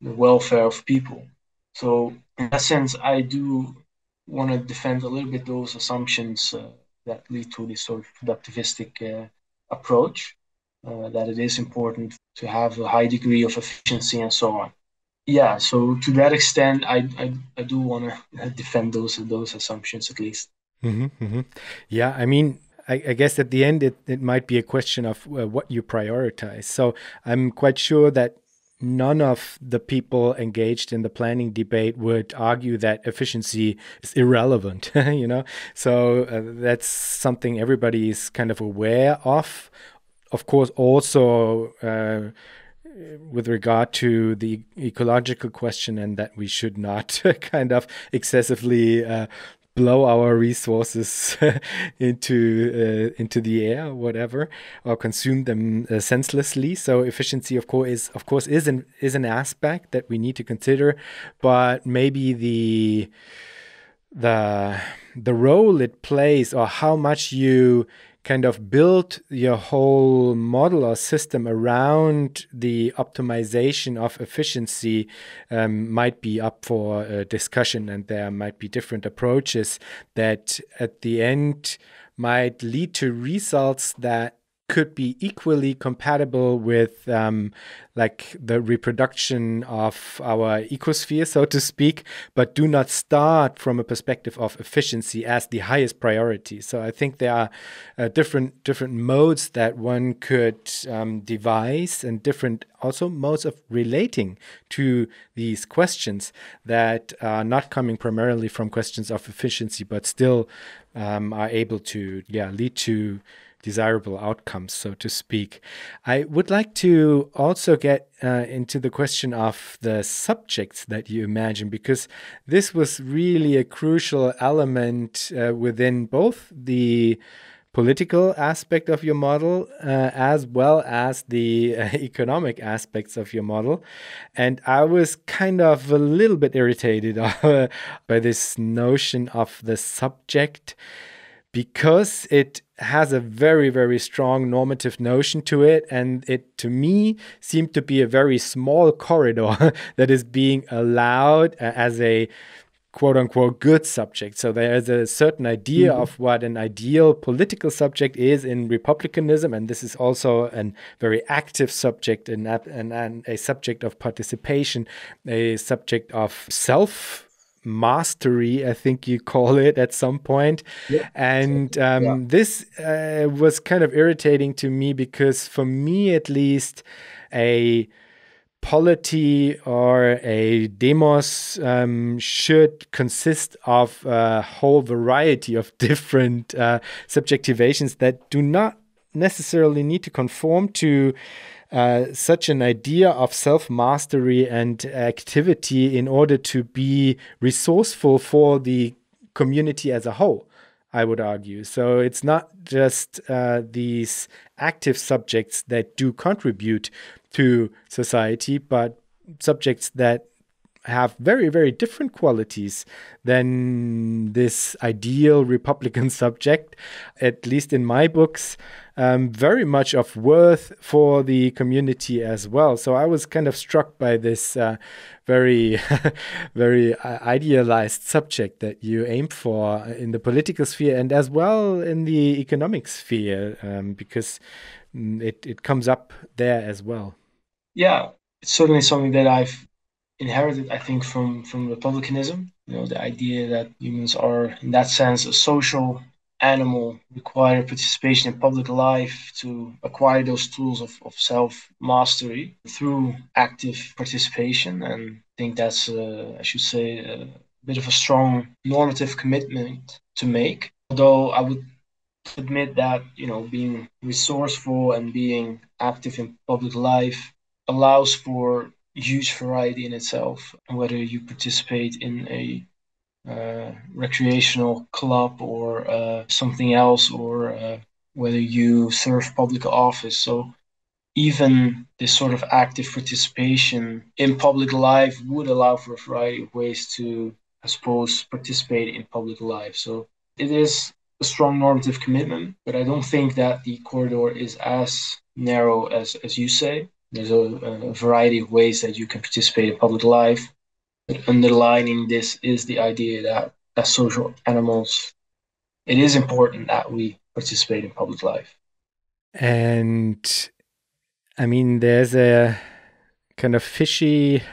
[SPEAKER 2] the welfare of people. So in that sense, I do want to defend a little bit those assumptions that lead to this sort of productivistic approach, that it is important to have a high degree of efficiency and so on. Yeah, so to that extent, I do want to defend those assumptions at least.
[SPEAKER 1] Yeah, I mean, I guess at the end, it might be a question of what you prioritize. So I'm quite sure that none of the people engaged in the planning debate would argue that efficiency is irrelevant, you know? So that's something everybody is kind of aware of. Of course, also with regard to the ecological question, and that we should not kind of excessively blow our resources into the air, whatever, or consume them senselessly. So efficiency, of course, is an aspect that we need to consider, but maybe the role it plays, or how much you kind of build your whole model or system around the optimization of efficiency might be up for discussion, and there might be different approaches that at the end might lead to results that could be equally compatible with like the reproduction of our ecosphere, so to speak, but do not start from a perspective of efficiency as the highest priority. So I think there are different modes that one could devise, and different also modes of relating to these questions that are not coming primarily from questions of efficiency, but still are able to lead to desirable outcomes, so to speak. I would like to also get into the question of the subjects that you imagine, because this was really a crucial element within both the political aspect of your model as well as the economic aspects of your model. And I was kind of a little bit irritated by this notion of the subject, because it has a very, very strong normative notion to it. And it, to me, seemed to be a very small corridor that is being allowed as a quote-unquote good subject. So there is a certain idea of what an ideal political subject is in Republicanism, and this is also a very active subject and a subject of participation, a subject of self-mastery, I think you call it at some point.
[SPEAKER 2] Yeah.
[SPEAKER 1] And this was kind of irritating to me, because for me at least, a polity or a demos should consist of a whole variety of different subjectivations that do not necessarily need to conform to such an idea of self-mastery and activity in order to be resourceful for the community as a whole, I would argue. So it's not just these active subjects that do contribute to society, but subjects that have very, very different qualities than this ideal Republican subject, at least in my books, very much of worth for the community as well. So I was kind of struck by this very, very idealized subject that you aim for in the political sphere, and as well in the economic sphere, because it comes up there as well.
[SPEAKER 2] Yeah, it's certainly something that I've inherited, I think, from Republicanism. You know, the idea that humans are, in that sense, a social animal, require participation in public life to acquire those tools of self-mastery through active participation. And I think that's, I should say, a bit of a strong normative commitment to make. Although I would admit that, you know, being resourceful and being active in public life allows for huge variety in itself, whether you participate in a recreational club or something else, or whether you serve public office. So even this sort of active participation in public life would allow for a variety of ways to, I suppose, participate in public life. So it is a strong normative commitment, but I don't think that the corridor is as narrow as you say. There's a variety of ways that you can participate in public life, but underlining this is the idea that as social animals, it is important that we participate in public life.
[SPEAKER 1] And I mean, there's a kind of fishy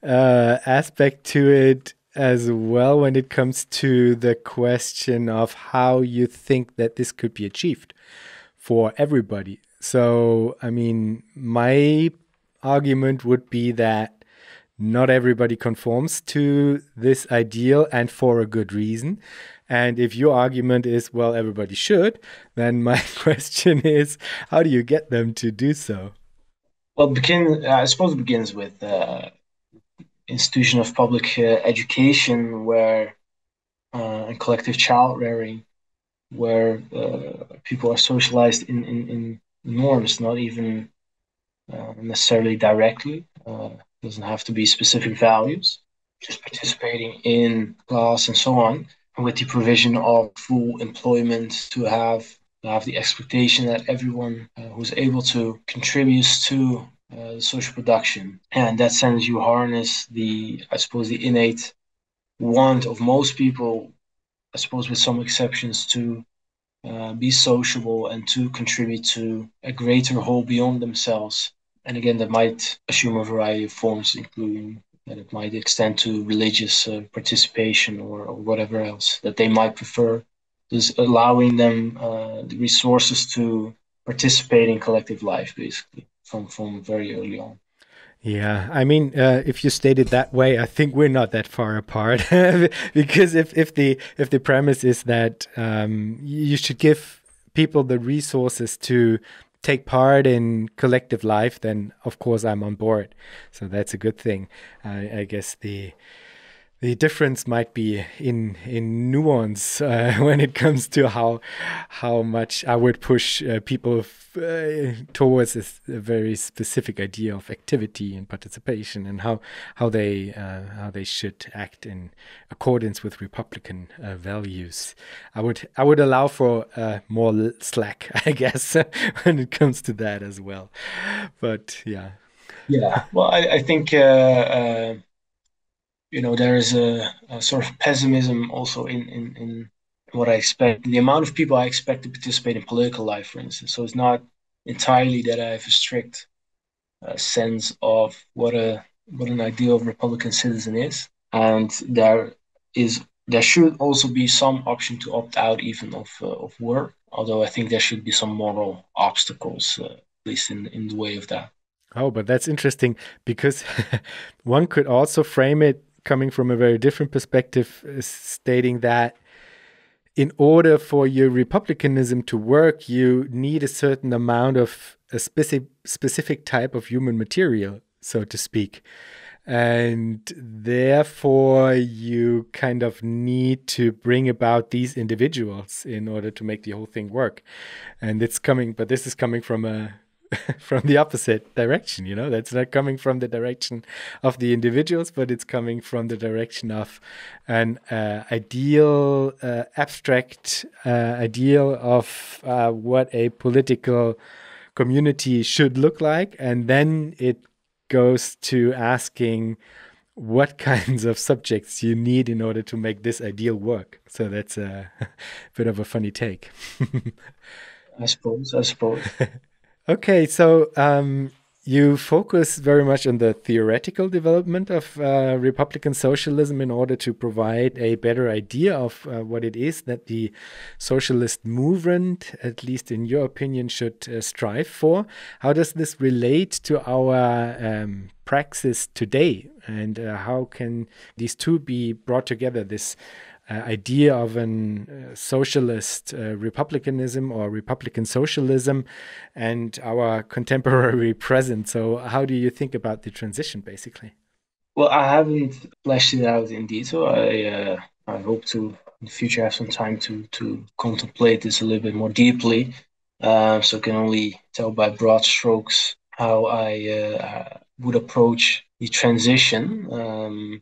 [SPEAKER 1] aspect to it as well when it comes to the question of how you think that this could be achieved for everybody. So, I mean, my argument would be that not everybody conforms to this ideal, and for a good reason. And if your argument is, well, everybody should, then my question is, how do you get them to do so?
[SPEAKER 2] Well, I suppose it begins with institution of public education, where and collective child rearing, where people are socialized in norms, not even necessarily directly. Doesn't have to be specific values, just participating in class and so on, and with the provision of full employment to have the expectation that everyone who's able to contributes to social production. And in that sense, you harness I suppose, the innate want of most people, I suppose with some exceptions, to be sociable and to contribute to a greater whole beyond themselves. And again, that might assume a variety of forms, including that it might extend to religious participation or whatever else that they might prefer. Just allowing them the resources to participate in collective life, basically, from very early on.
[SPEAKER 1] Yeah, I mean, if you state it that way, I think we're not that far apart. Because if the premise is that you should give people the resources to take part in collective life, then of course I'm on board. So that's a good thing. I guess the difference might be in nuance when it comes to how much I would push people towards a very specific idea of activity and participation, and how they should act in accordance with Republican values. I would allow for more slack, I guess, when it comes to that as well. But yeah.
[SPEAKER 2] Yeah, well, I think there is a sort of pessimism also in what I expect. The amount of people I expect to participate in political life, for instance. So it's not entirely that I have a strict sense of what an ideal Republican citizen is, and there should also be some option to opt out even of work. Although I think there should be some moral obstacles, at least in the way of that.
[SPEAKER 1] Oh, but that's interesting because one could also frame it coming from a very different perspective, stating that in order for your republicanism to work, you need a certain amount of a specific type of human material, so to speak. And therefore, you kind of need to bring about these individuals in order to make the whole thing work. And but this is coming from from the opposite direction, that's not coming from the direction of the individuals, but it's coming from the direction of an ideal, abstract ideal of what a political community should look like. And then it goes to asking what kinds of subjects you need in order to make this ideal work. So that's a bit of a funny take.
[SPEAKER 2] I suppose.
[SPEAKER 1] Okay, so you focus very much on the theoretical development of Republican socialism in order to provide a better idea of what it is that the socialist movement, at least in your opinion, should strive for. How does this relate to our praxis today? And how can these two be brought together, this idea of an socialist republicanism or Republican socialism and our contemporary present? So how do you think about the transition, basically?
[SPEAKER 2] Well, I haven't fleshed it out in detail. I hope to in the future have some time to contemplate this a little bit more deeply. So I can only tell by broad strokes how I would approach the transition.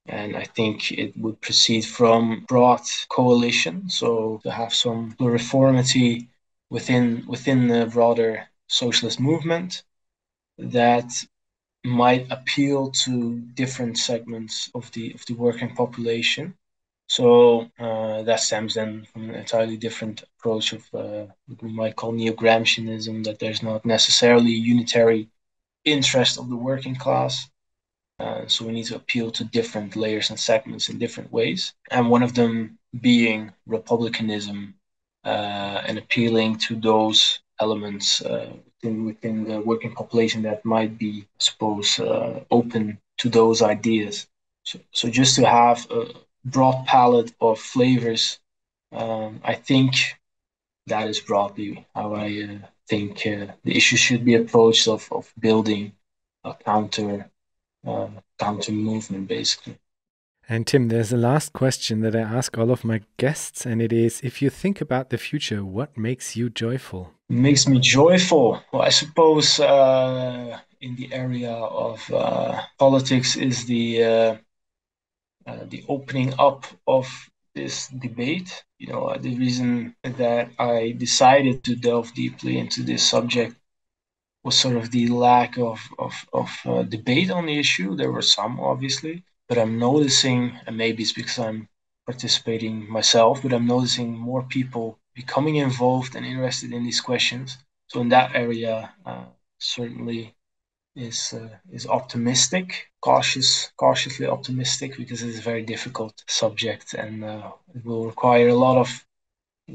[SPEAKER 2] And I think it would proceed from broad coalition, so to have some pluriformity within the broader socialist movement that might appeal to different segments of the working population. So that stems then from an entirely different approach of what we might call neo-Gramscianism, that there's not necessarily a unitary interest of the working class. So we need to appeal to different layers and segments in different ways. And one of them being Republicanism and appealing to those elements within the working population that might be, I suppose, open to those ideas. So just to have a broad palette of flavors, I think that is broadly how I think the issue should be approached of building a counter movement, basically.
[SPEAKER 1] And Tim, there's a last question that I ask all of my guests, and it is, if you think about the future, what makes you joyful?
[SPEAKER 2] It makes me joyful. Well, I suppose in the area of politics is the opening up of this debate. The reason that I decided to delve deeply into this subject was sort of the lack of debate on the issue. There were some, obviously, but I'm noticing, and maybe it's because I'm participating myself, but I'm noticing more people becoming involved and interested in these questions. So in that area, certainly is optimistic, cautiously optimistic, because it's a very difficult subject and it will require a lot of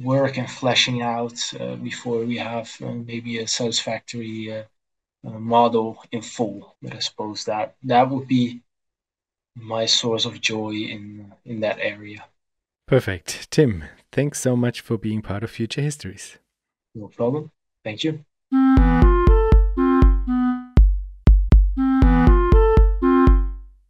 [SPEAKER 2] work and fleshing out before we have maybe a satisfactory model in full. But I suppose that would be my source of joy in that area.
[SPEAKER 1] Perfect. Tim, thanks so much for being part of Future Histories.
[SPEAKER 2] No problem. Thank you.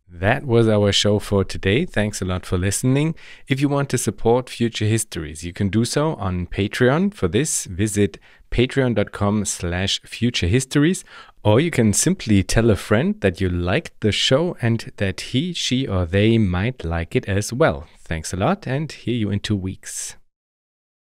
[SPEAKER 1] That was our show for today. Thanks a lot for listening. If you want to support Future Histories, you can do so on Patreon. For this, visit patreon.com/futurehistories, or you can simply tell a friend that you liked the show and that he, she, or they might like it as well. Thanks a lot, and hear you in 2 weeks.